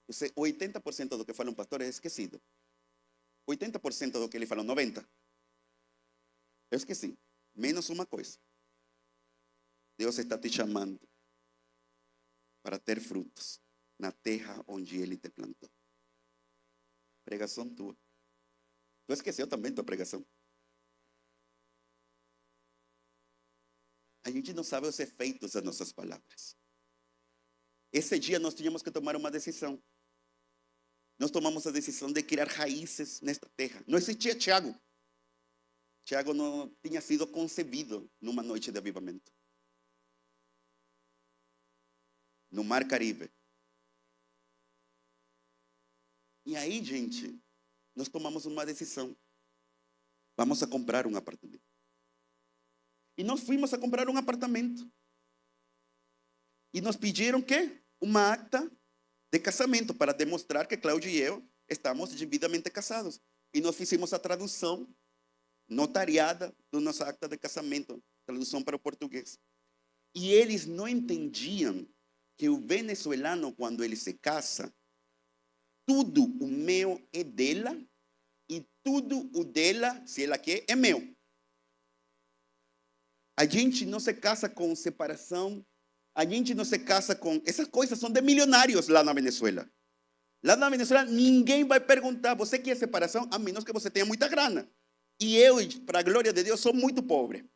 Speaker 1: 80% do que fala um pastor é esquecido. 80% do que ele falou, 90%. Eu esqueci. Menos uma coisa. Deus está te chamando para ter frutos na terra onde Ele te plantou. Pregação tua. Tu esqueceu também tua pregação? A gente não sabe os efeitos das nossas palavras. Esse dia nós tínhamos que tomar uma decisão. Nós tomamos a decisão de criar raízes nesta terra. Não existia Tiago. Tiago não tinha sido concebido numa noite de avivamento. No Mar Caribe. E aí, gente, nós tomamos uma decisão. Vamos a comprar um apartamento. E nós fomos a comprar um apartamento. E nos pediram que uma acta de casamento para demonstrar que Cláudio e eu estamos devidamente casados. E nós fizemos a tradução notariada do nosso acta de casamento, tradução para o português. E eles não entendiam que o venezuelano, quando ele se casa, tudo o meu é dela e tudo o dela, se ela quer, é meu. A gente não se casa com separação, a gente não se casa com... Essas coisas são de milionários lá na Venezuela. Lá na Venezuela, ninguém vai perguntar, você quer separação? A menos que você tenha muita grana. E eu, para a glória de Deus, sou muito pobre.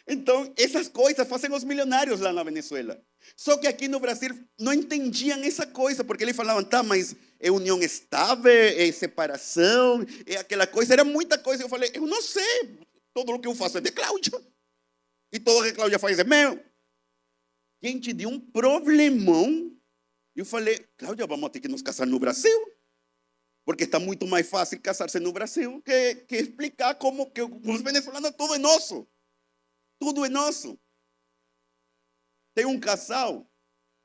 Speaker 1: Então, essas coisas fazem os milionários lá na Venezuela. Só que aqui no Brasil não entendiam essa coisa, porque eles falavam, tá, mas é união estável, é separação, é aquela coisa, era muita coisa. Eu falei, eu não sei, tudo o que eu faço é de Cláudia. E tudo que Cláudia faz é meu. Gente, de um problemão, eu falei, Cláudia, vamos ter que nos casar no Brasil. Porque está muito mais fácil casar-se no Brasil que explicar como que os venezuelanos tudo é nosso. Tudo é nosso. Tem um casal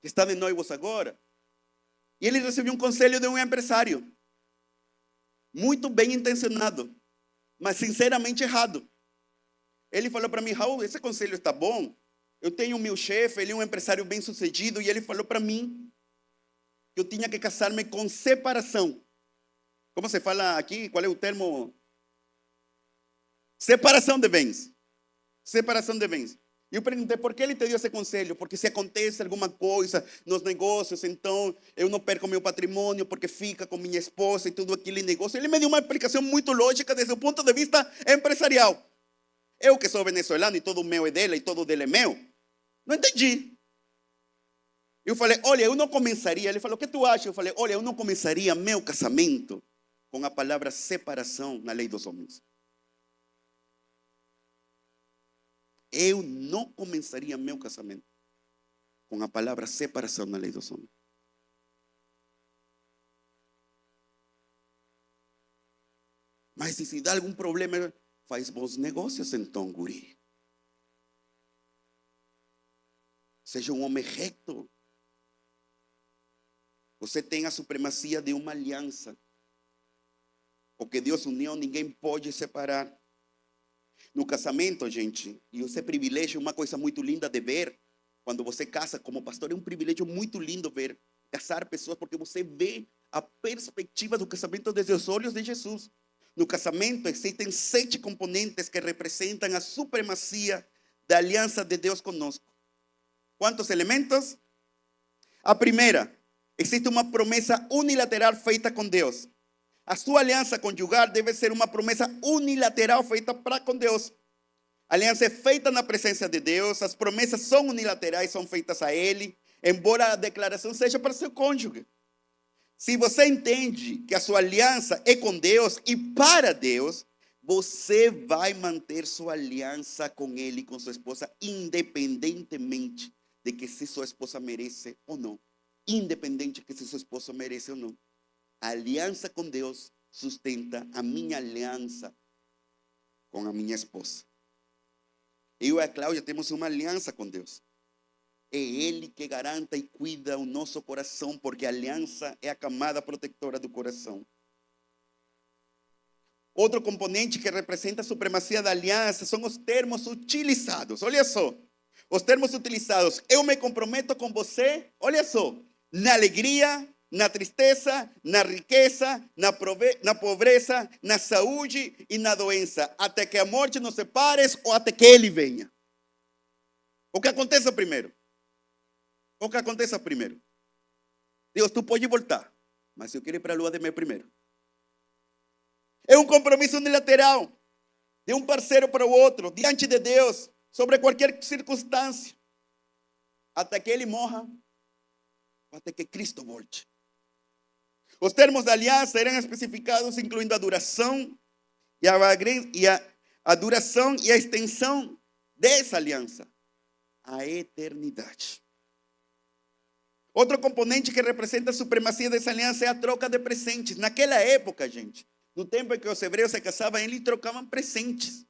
Speaker 1: que está de noivos agora. E ele recebeu um conselho de um empresário. Muito bem intencionado. Mas sinceramente errado. Ele falou para mim, Raul, esse conselho está bom. Eu tenho o meu chefe, ele é um empresário bem sucedido. E ele falou para mim que eu tinha que casar-me com separação. Como se fala aqui? Qual é o termo? Separação de bens. Separação de bens. E eu perguntei, por que ele te deu esse conselho? Porque se acontece alguma coisa nos negócios, então eu não perco meu patrimônio, porque fica com minha esposa e tudo aquele negócio. Ele me deu uma explicação muito lógica desde o ponto de vista empresarial. Eu que sou venezuelano e todo meu é dele e todo dele é meu. Não entendi. Eu falei, olha, eu não começaria. Ele falou, o que tu acha? Eu falei, olha, eu não começaria meu casamento com a palavra separação na lei dos homens. Eu não começaria meu casamento com a palavra separação na lei dos homens. Mas se dá algum problema, faz bons negócios então, guri. Seja um homem reto. Você tem a supremacia de uma aliança. O que Deus uniu, ninguém pode separar. No casamento, gente, e esse privilégio é uma coisa muito linda de ver. Quando você casa como pastor, é um privilégio muito lindo ver casar pessoas, porque você vê a perspectiva do casamento desde os olhos de Jesus. No casamento existem 7 componentes que representam a supremacia da aliança de Deus conosco. Quantos elementos? A primeira, existe uma promessa unilateral feita com Deus. A sua aliança conjugal deve ser uma promessa unilateral feita para com Deus. A aliança é feita na presença de Deus, as promessas são unilaterais, são feitas a Ele, embora a declaração seja para seu cônjuge. Se você entende que a sua aliança é com Deus e para Deus, você vai manter sua aliança com Ele e com sua esposa, independentemente de que se sua esposa merece ou não. Independente de que se seu esposo merece ou não. A aliança com Deus sustenta a minha aliança com a minha esposa. Eu e a Cláudia temos uma aliança com Deus. É Ele que garanta e cuida o nosso coração, porque a aliança é a camada protetora do coração. Outro componente que representa a supremacia da aliança são os termos utilizados. Olha só, os termos utilizados. Eu me comprometo com você, olha só, na alegria, na tristeza, na riqueza, na pobreza, na saúde e na doença, até que a morte nos separe ou até que Ele venha. O que aconteça primeiro? O que aconteça primeiro? Deus, tu pode voltar, mas eu quero ir para a lua de mel primeiro. É um compromisso unilateral de um parceiro para o outro, diante de Deus, sobre qualquer circunstância, até que ele morra, até que Cristo volte. Os termos da aliança eram especificados, incluindo a duração e a duração e a extensão dessa aliança, a eternidade. Outro componente que representa a supremacia dessa aliança é a troca de presentes. Naquela época, gente, no tempo em que os hebreus se casavam, eles trocavam presentes.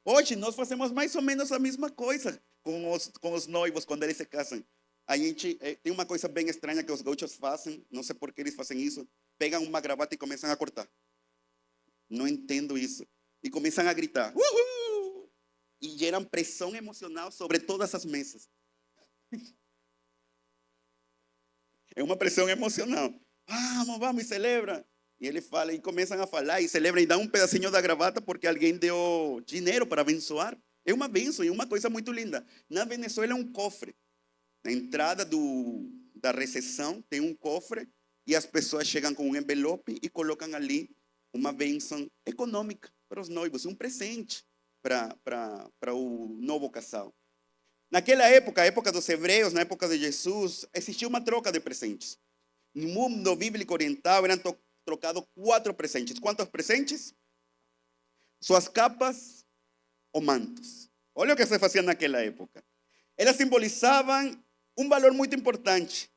Speaker 1: Hoje nós fazemos mais ou menos a mesma coisa com os noivos quando eles se casam. A gente tem uma coisa bem estranha que os gaúchos fazem, não sei por que eles fazem isso, pegam uma gravata e começam a cortar. Não entendo isso. E começam a gritar, uhul! E geram pressão emocional sobre todas as mesas. É uma pressão emocional. Vamos, e celebra. E ele fala, e começam a falar, e celebram, e dão um pedacinho da gravata porque alguém deu dinheiro para abençoar. É uma bênção, é uma coisa muito linda. Na Venezuela é um cofre. Na entrada da recepção tem um cofre, e as pessoas chegam com um envelope e colocam ali uma bênção econômica para os noivos, um presente para o novo casal. Naquela época, a época dos hebreus, na época de Jesus, existia uma troca de presentes. No mundo bíblico oriental eram trocados 4 presentes. Quantos presentes? Suas capas ou mantos. Olha o que se fazia naquela época. Elas simbolizavam um valor muito importante: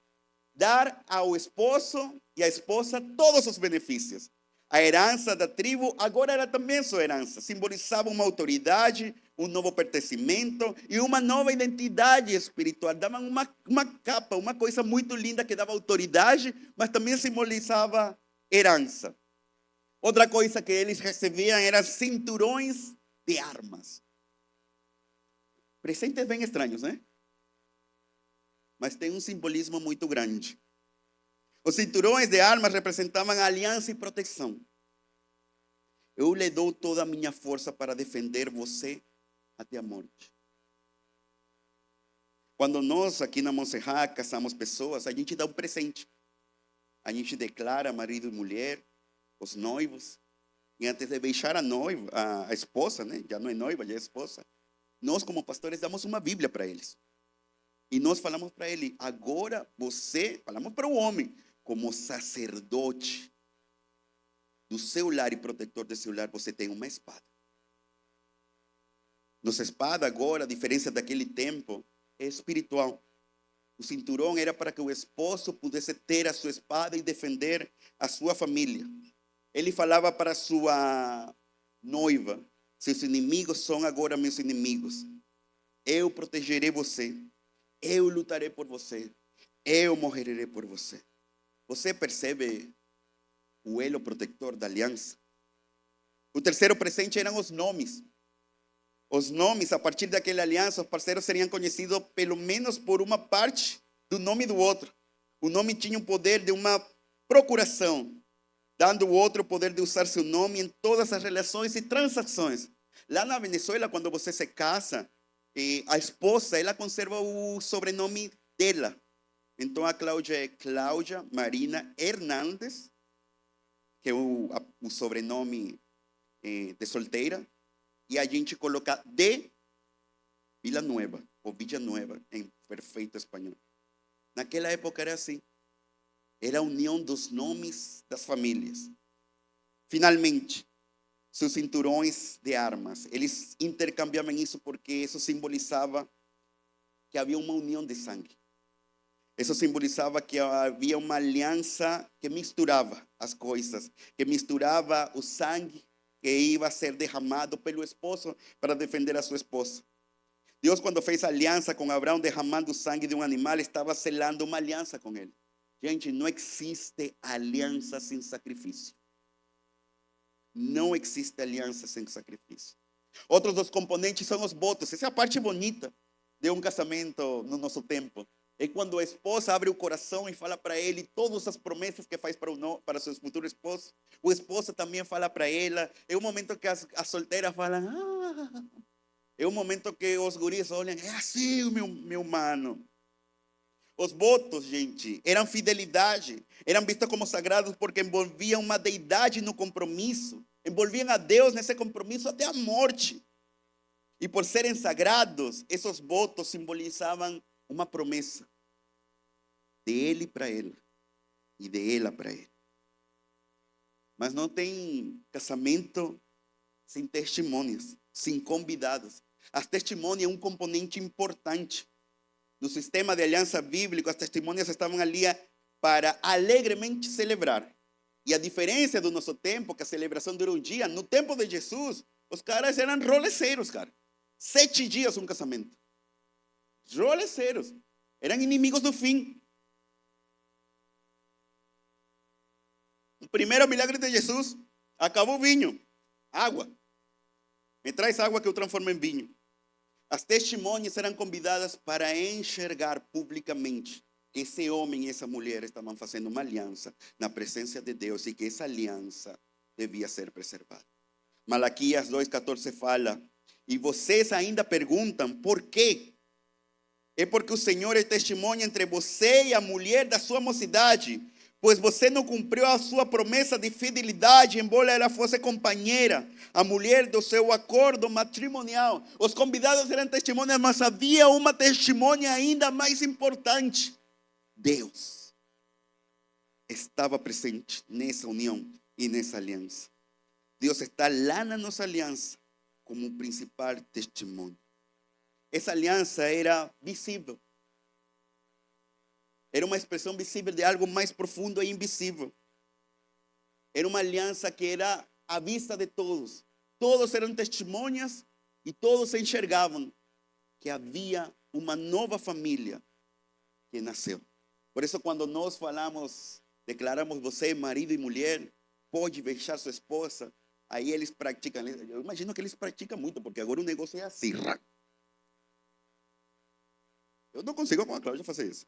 Speaker 1: dar ao esposo e à esposa todos os benefícios. A herança da tribo agora era também sua herança. Simbolizava uma autoridade, um novo pertencimento e uma nova identidade espiritual. Davam uma capa, uma coisa muito linda que dava autoridade, mas também simbolizava herança. Outra coisa que eles recebiam eram cinturões de armas. Presentes bem estranhos, né? Mas tem um simbolismo muito grande. Os cinturões de armas representavam aliança e proteção. Eu lhe dou toda a minha força para defender você até a morte. Quando nós aqui na Montserrat casamos pessoas, a gente dá um presente. A gente declara marido e mulher, os noivos. E antes de beijar a esposa, né? Já não é noiva, já é esposa. Nós como pastores damos uma Bíblia para eles. E nós falamos para ele, agora você, falamos para o homem, como sacerdote do seu lar e protetor do seu lar, você tem uma espada. Nossa espada agora, a diferença daquele tempo, é espiritual. O cinturão era para que o esposo pudesse ter a sua espada e defender a sua família. Ele falava para a sua noiva, seus inimigos são agora meus inimigos. Eu protegerei você. Eu lutarei por você. Eu morrerei por você. Você percebe o elo protetor da aliança? O terceiro presente eram os nomes. Os nomes, a partir daquela aliança, os parceiros seriam conhecidos pelo menos por uma parte do nome do outro. O nome tinha o poder de uma procuração, dando ao outro o poder de usar seu nome em todas as relações e transações. Lá na Venezuela, quando você se casa, a esposa, ela conserva o sobrenome dela. Então a Cláudia é Cláudia Marina Hernandes, que é o sobrenome de solteira, e a gente coloca de Vila Nueva, ou Villa Nueva, em perfeito espanhol. Naquela época era assim. Era a união dos nomes das famílias. Finalmente, seus cinturões de armas, eles intercambiavam isso porque isso simbolizava que havia uma união de sangue. Isso simbolizava que havia uma aliança que misturava as coisas, que misturava o sangue que iba a ser derramado pelo esposo para defender a sua esposa. Deus, quando fez aliança com Abraão, derramando o sangue de um animal, estava selando uma aliança com ele. Gente, não existe aliança sem sacrifício. Não existe aliança sem sacrifício. Outros dos componentes são os votos. Essa é a parte bonita de um casamento no nosso tempo. É quando a esposa abre o coração e fala para ele todas as promessas que faz para seus futuros esposos. O esposo também fala para ela. É o momento que as solteiras falam, é o momento que os guris olham, é assim, meu mano. Os votos, gente, eram fidelidade, eram vistos como sagrados porque envolviam uma deidade no compromisso, envolviam a Deus nesse compromisso até a morte. E por serem sagrados, esses votos simbolizavam uma promessa de ele para ela e de ela para ele. Mas não tem casamento sem testemunhas, sem convidados. As testemunhas é um componente importante. No sistema de aliança bíblico, as testemunhas estavam ali para alegremente celebrar. E a diferença do nosso tempo, que a celebração dura um dia, no tempo de Jesus, os caras eram roleceiros, cara. 7 dias um casamento. Roleceiros. Eram inimigos do fim. O primeiro milagre de Jesus, acabou o vinho, água. Me traz água que eu transformo em vinho. As testemunhas eram convidadas para enxergar publicamente que esse homem e essa mulher estavam fazendo uma aliança na presença de Deus e que essa aliança devia ser preservada. Malaquias 2,14 fala, e vocês ainda perguntam por quê? É porque o Senhor é testemunha entre você e a mulher da sua mocidade, pois você não cumpriu a sua promessa de fidelidade, embora ela fosse companheira, a mulher do seu acordo matrimonial. Os convidados eram testemunhas, mas havia uma testemunha ainda mais importante. Deus estava presente nessa união e nessa aliança. Deus está lá na nossa aliança como o principal testemunho. Essa aliança era visível. Era uma expressão visível de algo mais profundo e invisível. Era uma aliança que era à vista de todos. Todos eram testemunhas e todos enxergavam que havia uma nova família que nasceu. Por isso, quando nós falamos, declaramos você marido e mulher, pode beijar sua esposa, aí eles praticam. Eu imagino que eles praticam muito, porque agora o negócio é assim. Eu não consigo com a Cláudia fazer isso.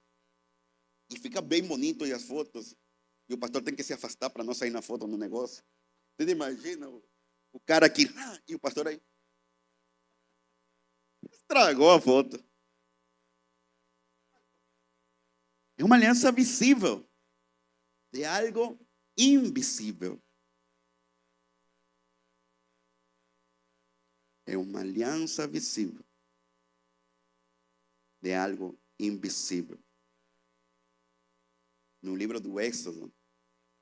Speaker 1: E fica bem bonito e as fotos. E o pastor tem que se afastar para não sair na foto no negócio. Você imagina o cara aqui e o pastor aí. Estragou a foto. É uma aliança visível de algo invisível. É uma aliança visível de algo invisível. No livro do Êxodo,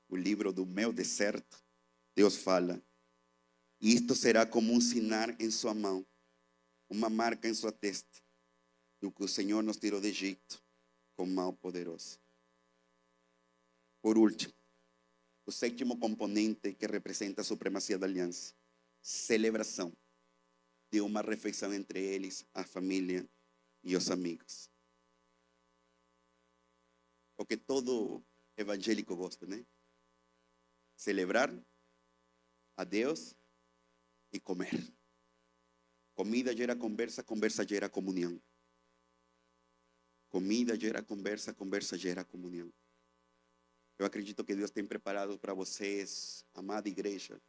Speaker 1: o livro do meu deserto, Deus fala, isto será como um sinal em sua mão, uma marca em sua testa, do que o Senhor nos tirou do Egito com mão poderosa. Por último, o sétimo componente que representa a supremacia da aliança, celebração de uma refeição entre eles, a família e os amigos. o que todo evangélico gosta, né? Celebrar a Deus e comer. Comida gera conversa, conversa gera comunhão. Comida gera conversa, conversa gera comunhão. Eu acredito que Deus tem preparado para vocês, amada igreja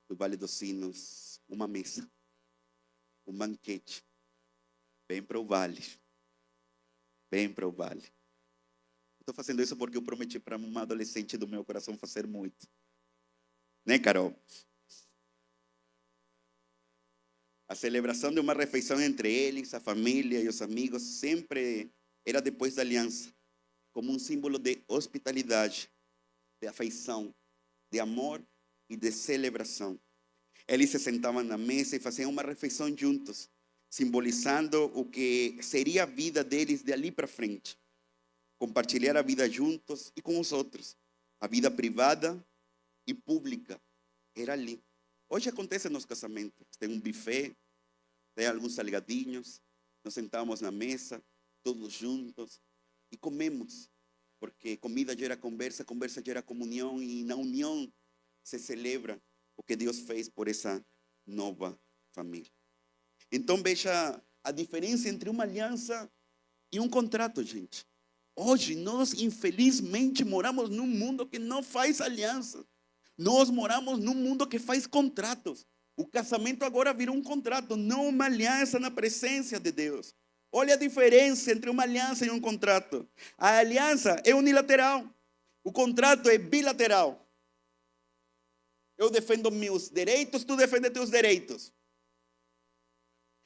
Speaker 1: do Vale dos Sinos, uma mesa, um banquete. Vem para o vale. Vem para o vale. Estou fazendo isso porque eu prometi para uma adolescente do meu coração fazer muito. Né, Carol? A celebração de uma refeição entre eles, a família e os amigos, sempre era depois da aliança, como um símbolo de hospitalidade, de afeição, de amor e de celebração. Eles se sentavam na mesa e faziam uma refeição juntos, simbolizando o que seria a vida deles de ali para frente. Compartilhar a vida juntos e com os outros. A vida privada e pública era ali. Hoje acontece nos casamentos. Tem um buffet, tem alguns salgadinhos, nos sentamos na mesa, todos juntos, e comemos. Porque comida gera conversa, conversa gera comunhão, e na união se celebra o que Deus fez por essa nova família. Então veja a diferença entre uma aliança e um contrato, gente. Hoje nós infelizmente moramos num mundo que não faz aliança. Nós moramos num mundo que faz contratos. O casamento agora virou um contrato, não uma aliança na presença de Deus. Olha a diferença entre uma aliança e um contrato. A aliança é unilateral. O contrato é bilateral. Eu defendo meus direitos, tu defende teus direitos.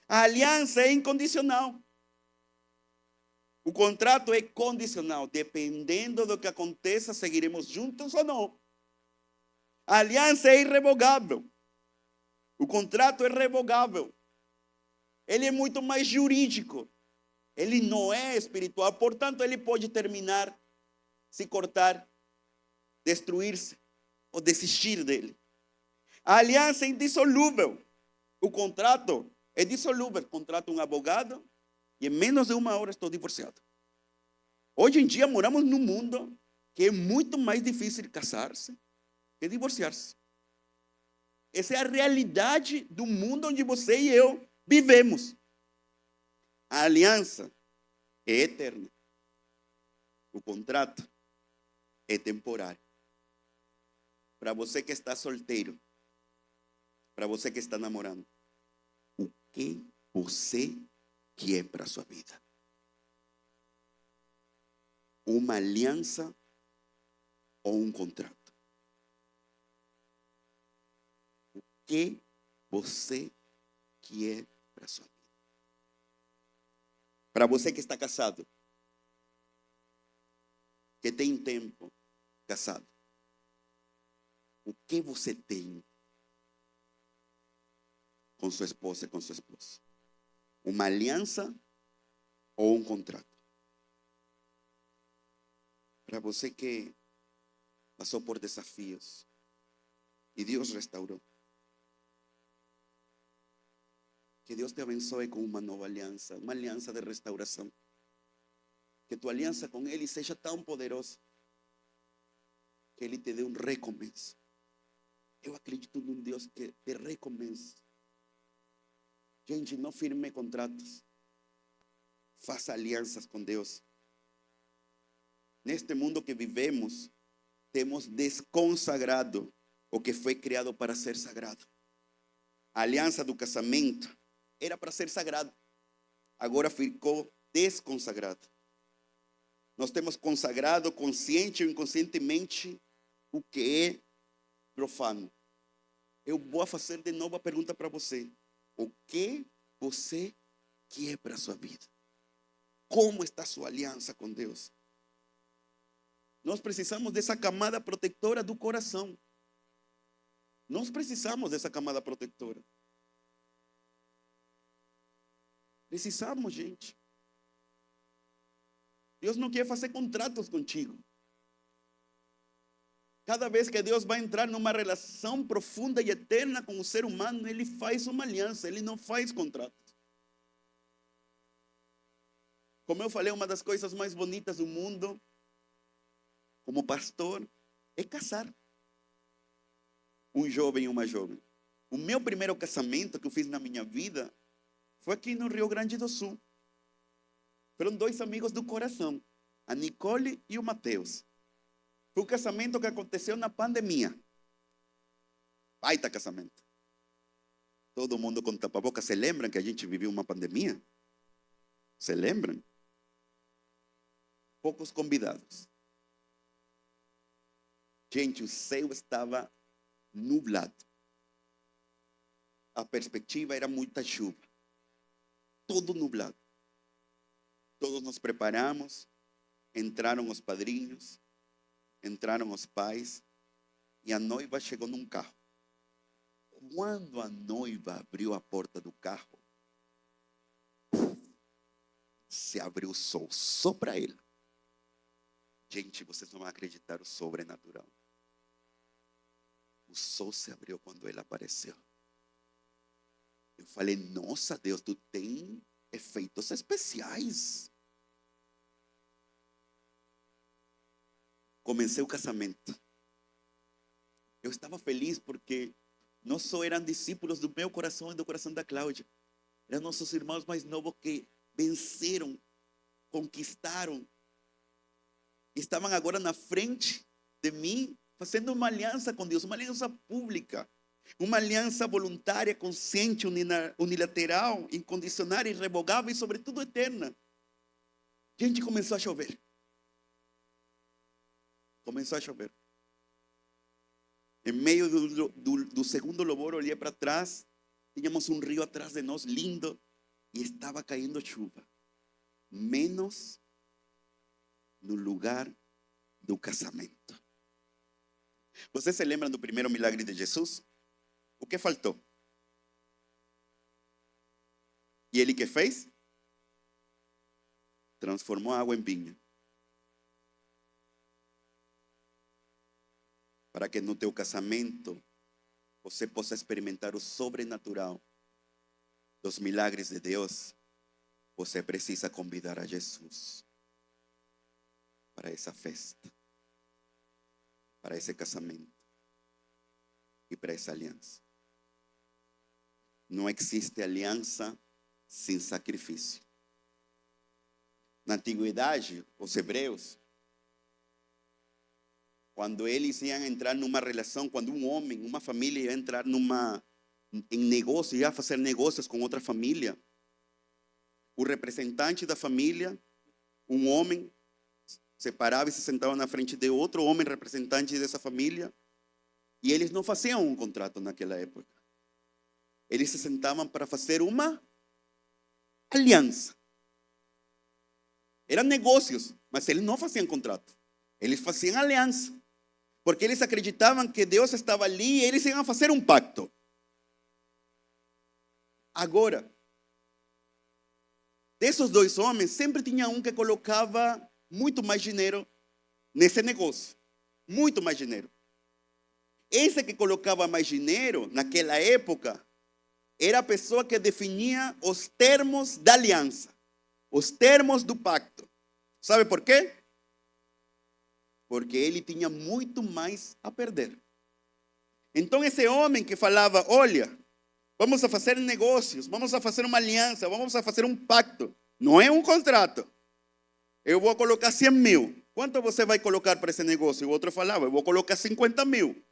Speaker 1: A aliança é incondicional. O contrato é condicional. Dependendo do que aconteça, seguiremos juntos ou não. A aliança é irrevogável. O contrato é revogável. Ele é muito mais jurídico. Ele não é espiritual. Portanto, ele pode terminar, se cortar, destruir-se ou desistir dele. A aliança é indissolúvel. O contrato é dissolúvel. Contrato um advogado e em menos de uma hora estou divorciado. Hoje em dia moramos num mundo que é muito mais difícil casar-se que divorciar-se. Essa é a realidade do mundo onde você e eu vivemos. A aliança é eterna. O contrato é temporário. Para você que está solteiro, para você que está namorando, o que você quer para a sua vida? Uma aliança ou um contrato? O que você quer para a sua vida? Para você que está casado, que tem tempo casado, o que você tem com sua esposa e com seu esposo? Uma aliança ou um contrato? Para você que passou por desafios e Deus restaurou, que Deus te abençoe com uma nova aliança, uma aliança de restauração. Que tua aliança com Ele seja tão poderosa que Ele te dê um recomeço. Eu acredito num Deus que te recomeça. Gente, não firme contratos. Faça alianças com Deus. Neste mundo que vivemos, temos desconsagrado o que foi criado para ser sagrado. A aliança do casamento era para ser sagrado. Agora ficou desconsagrado. Nós temos consagrado consciente ou inconscientemente o que é profano. Eu vou fazer de novo a pergunta para você. O que você quer para a sua vida? Como está a sua aliança com Deus? Nós precisamos dessa camada protetora do coração. Nós precisamos dessa camada protetora. Precisamos, gente. Deus não quer fazer contratos contigo. Cada vez que Deus vai entrar numa relação profunda e eterna com o ser humano, Ele faz uma aliança, Ele não faz contratos. Como eu falei, uma das coisas mais bonitas do mundo como pastor, é casar. Um jovem e uma jovem. O meu primeiro casamento que eu fiz na minha vida foi aqui no Rio Grande do Sul. Foram dois amigos do coração, a Nicole e o Mateus. Foi um casamento que aconteceu na pandemia. Baita casamento. Todo mundo com tapa-boca. Se lembram que a gente viveu uma pandemia? Se lembram? Poucos convidados. Gente, o céu estava nublado. A perspectiva era muita chuva. Todo nublado. Todos nos preparamos. Entraram os padrinhos. Entraram os pais. E a noiva chegou num carro. Quando a noiva abriu a porta do carro, se abriu o sol só para ela. Gente, vocês não vão acreditar o sobrenatural. O sol se abriu quando ela apareceu. Eu falei, nossa Deus, tu tem efeitos especiais. Comecei o casamento. Eu estava feliz porque não só eram discípulos do meu coração e do coração da Cláudia. Eram nossos irmãos mais novos que venceram, conquistaram. Estavam agora na frente de mim, fazendo uma aliança com Deus, uma aliança pública, uma aliança voluntária, consciente, unilateral, incondicional, irrevogável e, sobretudo, eterna. Gente, começou a chover. Começou a chover. Em meio do segundo louvor, olhei para trás, tínhamos um rio atrás de nós, lindo, e estava caindo chuva. Menos no lugar do casamento. Vocês se lembram do primeiro milagre de Jesus? O que faltou? E ele que fez? Transformou a água em vinho. Para que no teu casamento você possa experimentar o sobrenatural dos milagres de Deus, você precisa convidar a Jesus para essa festa, para esse casamento e para essa aliança. Não existe aliança sem sacrifício. Na antiguidade, os hebreus, quando eles iam entrar numa relação, quando um homem, uma família ia entrar em negócio, ia fazer negócios com outra família, o representante da família, um homem, se parava e se sentava na frente de outro homem representante dessa família, e eles não faziam um contrato naquela época. Eles se sentavam para fazer uma aliança. Eram negócios, mas eles não faziam contrato. Eles faziam aliança. Porque eles acreditavam que Deus estava ali e eles iam fazer um pacto. Agora, desses dois homens, sempre tinha um que colocava muito mais dinheiro nesse negócio. Muito mais dinheiro. Esse que colocava mais dinheiro, naquela época, era a pessoa que definia os termos da aliança. Os termos do pacto. Sabe por quê? Porque ele tinha muito mais a perder. Então esse homem que falava, olha, vamos a fazer negócios, vamos a fazer uma aliança, vamos a fazer um pacto. Não é um contrato. Eu vou colocar 100 mil. Quanto você vai colocar para esse negócio? E o outro falava, eu vou colocar 50 mil.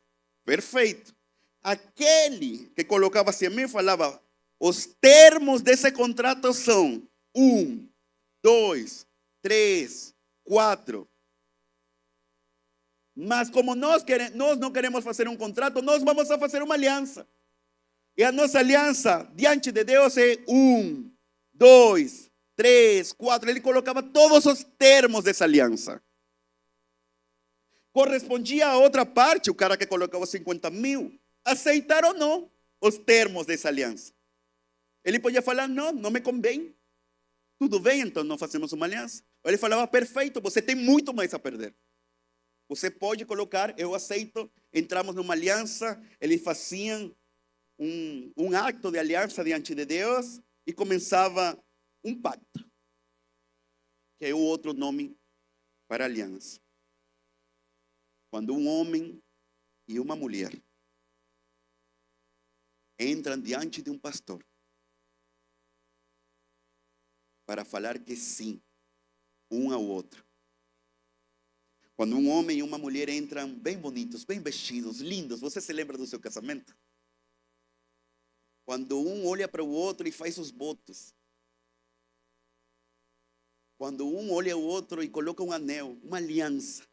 Speaker 1: Perfeito. Aquele que colocava 100 mil falava, os termos desse contrato são 1, 2, 3, 4. Mas como nós não queremos fazer um contrato, nós vamos a fazer uma aliança. E a nossa aliança diante de Deus é 1, 2, 3, 4. Ele colocava todos os termos dessa aliança. Correspondia a outra parte, o cara que colocava 50 mil, aceitar ou não os termos dessa aliança. Ele podia falar, não, não me convém. Tudo bem, então não fazemos uma aliança. Ele falava, perfeito, você tem muito mais a perder. Você pode colocar, eu aceito, entramos numa aliança, eles faziam um acto de aliança diante de Deus e começava um pacto, que é o outro nome para aliança. Quando um homem e uma mulher entram diante de um pastor para falar que sim, um ao outro. Quando um homem e uma mulher entram bem bonitos, bem vestidos, lindos, você se lembra do seu casamento? Quando um olha para o outro e faz os votos. Quando um olha o outro e coloca um anel, uma aliança.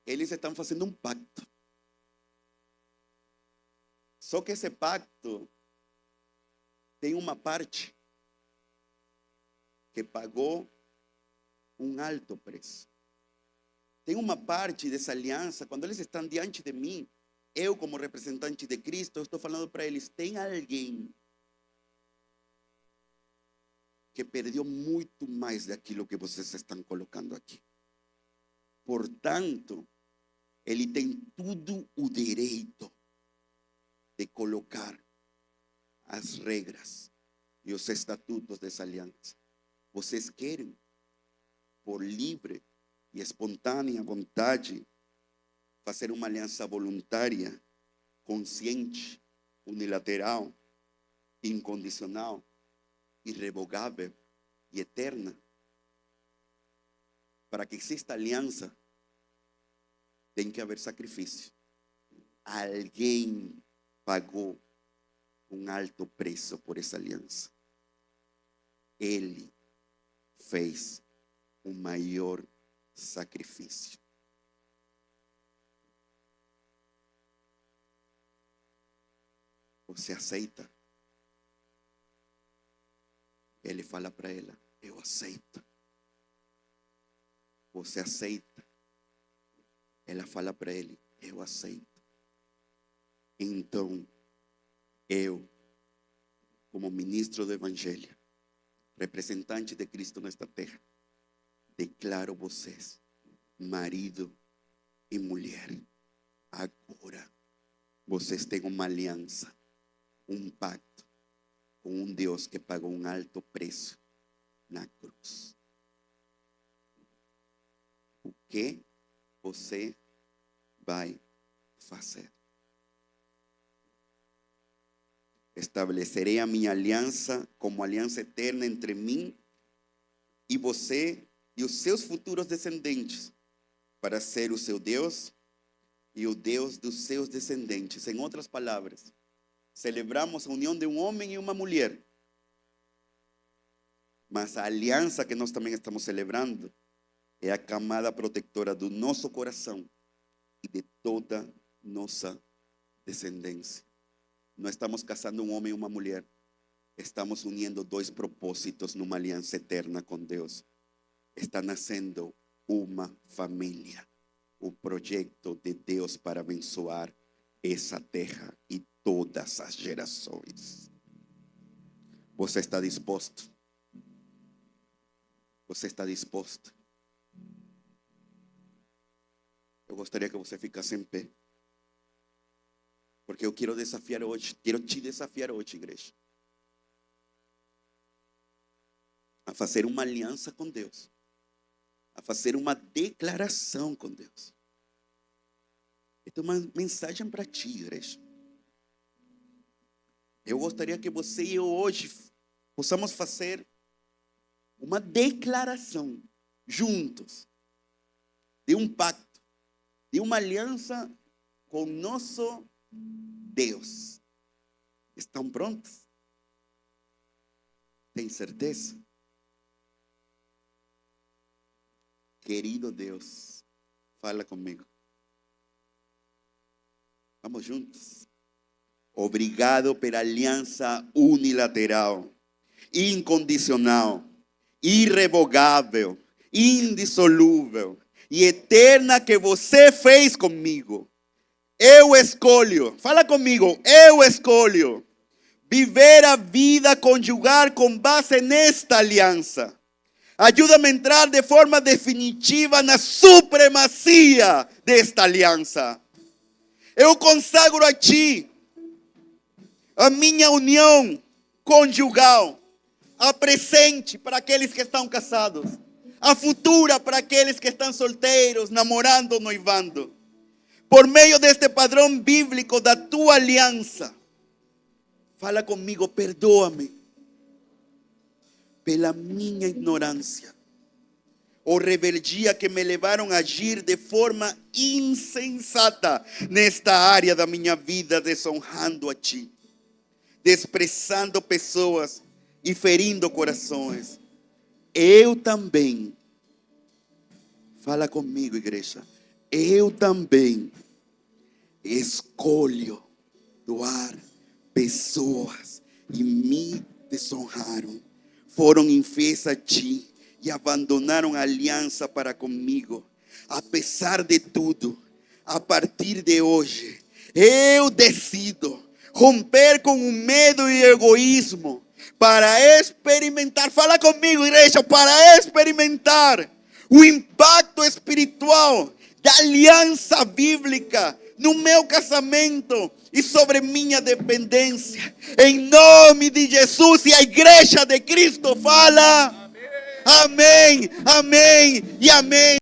Speaker 1: Eles estão fazendo um pacto. Só que esse pacto tem uma parte que pagou um alto preço. Tem uma parte dessa aliança, quando eles estão diante de mim, eu como representante de Cristo, eu estou falando para eles, tem alguém que perdeu muito mais daquilo que vocês estão colocando aqui. Portanto, ele tem todo o direito de colocar as regras e os estatutos dessa aliança. Vocês querem, por livre e espontânea vontade, fazer uma aliança voluntária, consciente, unilateral, incondicional, irrevogável e eterna? Para que exista aliança, tem que haver sacrifício. Alguém pagou um alto preço por essa aliança. Ele fez o maior sacrifício. Você aceita? Ele fala para ela, eu aceito. Você aceita? Ela fala para ele, eu aceito. Então, eu, como ministro do Evangelho, representante de Cristo nesta terra, declaro vocês, marido e mulher, agora vocês têm uma aliança, um pacto com um Deus que pagou um alto preço na cruz. O que você vai fazer? Estabelecerei a minha aliança como aliança eterna entre mim e você e os seus futuros descendentes, para ser o seu Deus e o Deus dos seus descendentes. Em outras palavras, celebramos a união de um homem e uma mulher, mas a aliança que nós também estamos celebrando é a camada protetora do nosso coração e de toda nossa descendência. Não estamos casando um homem e uma mulher, estamos unindo dois propósitos numa aliança eterna com Deus. Está nascendo uma família, o projeto de Deus para abençoar essa terra e todas as gerações. Você está disposto? Você está disposto? Eu gostaria que você ficasse em pé, porque eu quero desafiar hoje, quero te desafiar hoje, igreja, a fazer uma aliança com Deus, a fazer uma declaração com Deus. Então, uma mensagem para ti, igreja. Eu gostaria que você e eu hoje possamos fazer uma declaração juntos de um pacto, de uma aliança com nosso Deus. Estão prontos? Tem certeza? Querido Deus, fala comigo. Vamos juntos. Obrigado pela aliança unilateral, incondicional, irrevogável, indissolúvel e eterna que você fez comigo. Eu escolho, fala comigo, eu escolho viver a vida conjugal com base nesta aliança. Ajuda-me a entrar de forma definitiva na supremacia desta aliança. Eu consagro a ti a minha união conjugal, a presente para aqueles que estão casados, a futura para aqueles que estão solteiros, namorando, noivando. Por meio deste padrão bíblico da tua aliança. Fala comigo, perdoa-me pela minha ignorância ou rebeldia que me levaram a agir de forma insensata nesta área da minha vida, desonrando a Ti, desprezando pessoas e ferindo corações. Eu também, fala comigo, igreja, eu também escolho doar pessoas e me desonraram, foram infiéis a Ti e abandonaram a aliança para comigo. Apesar de tudo, a partir de hoje, eu decido romper com o medo e o egoísmo para experimentar, fala comigo, igreja, para experimentar o impacto espiritual da aliança bíblica no meu casamento e sobre minha dependência. Em nome de Jesus, e a igreja de Cristo fala amém, amém e amém.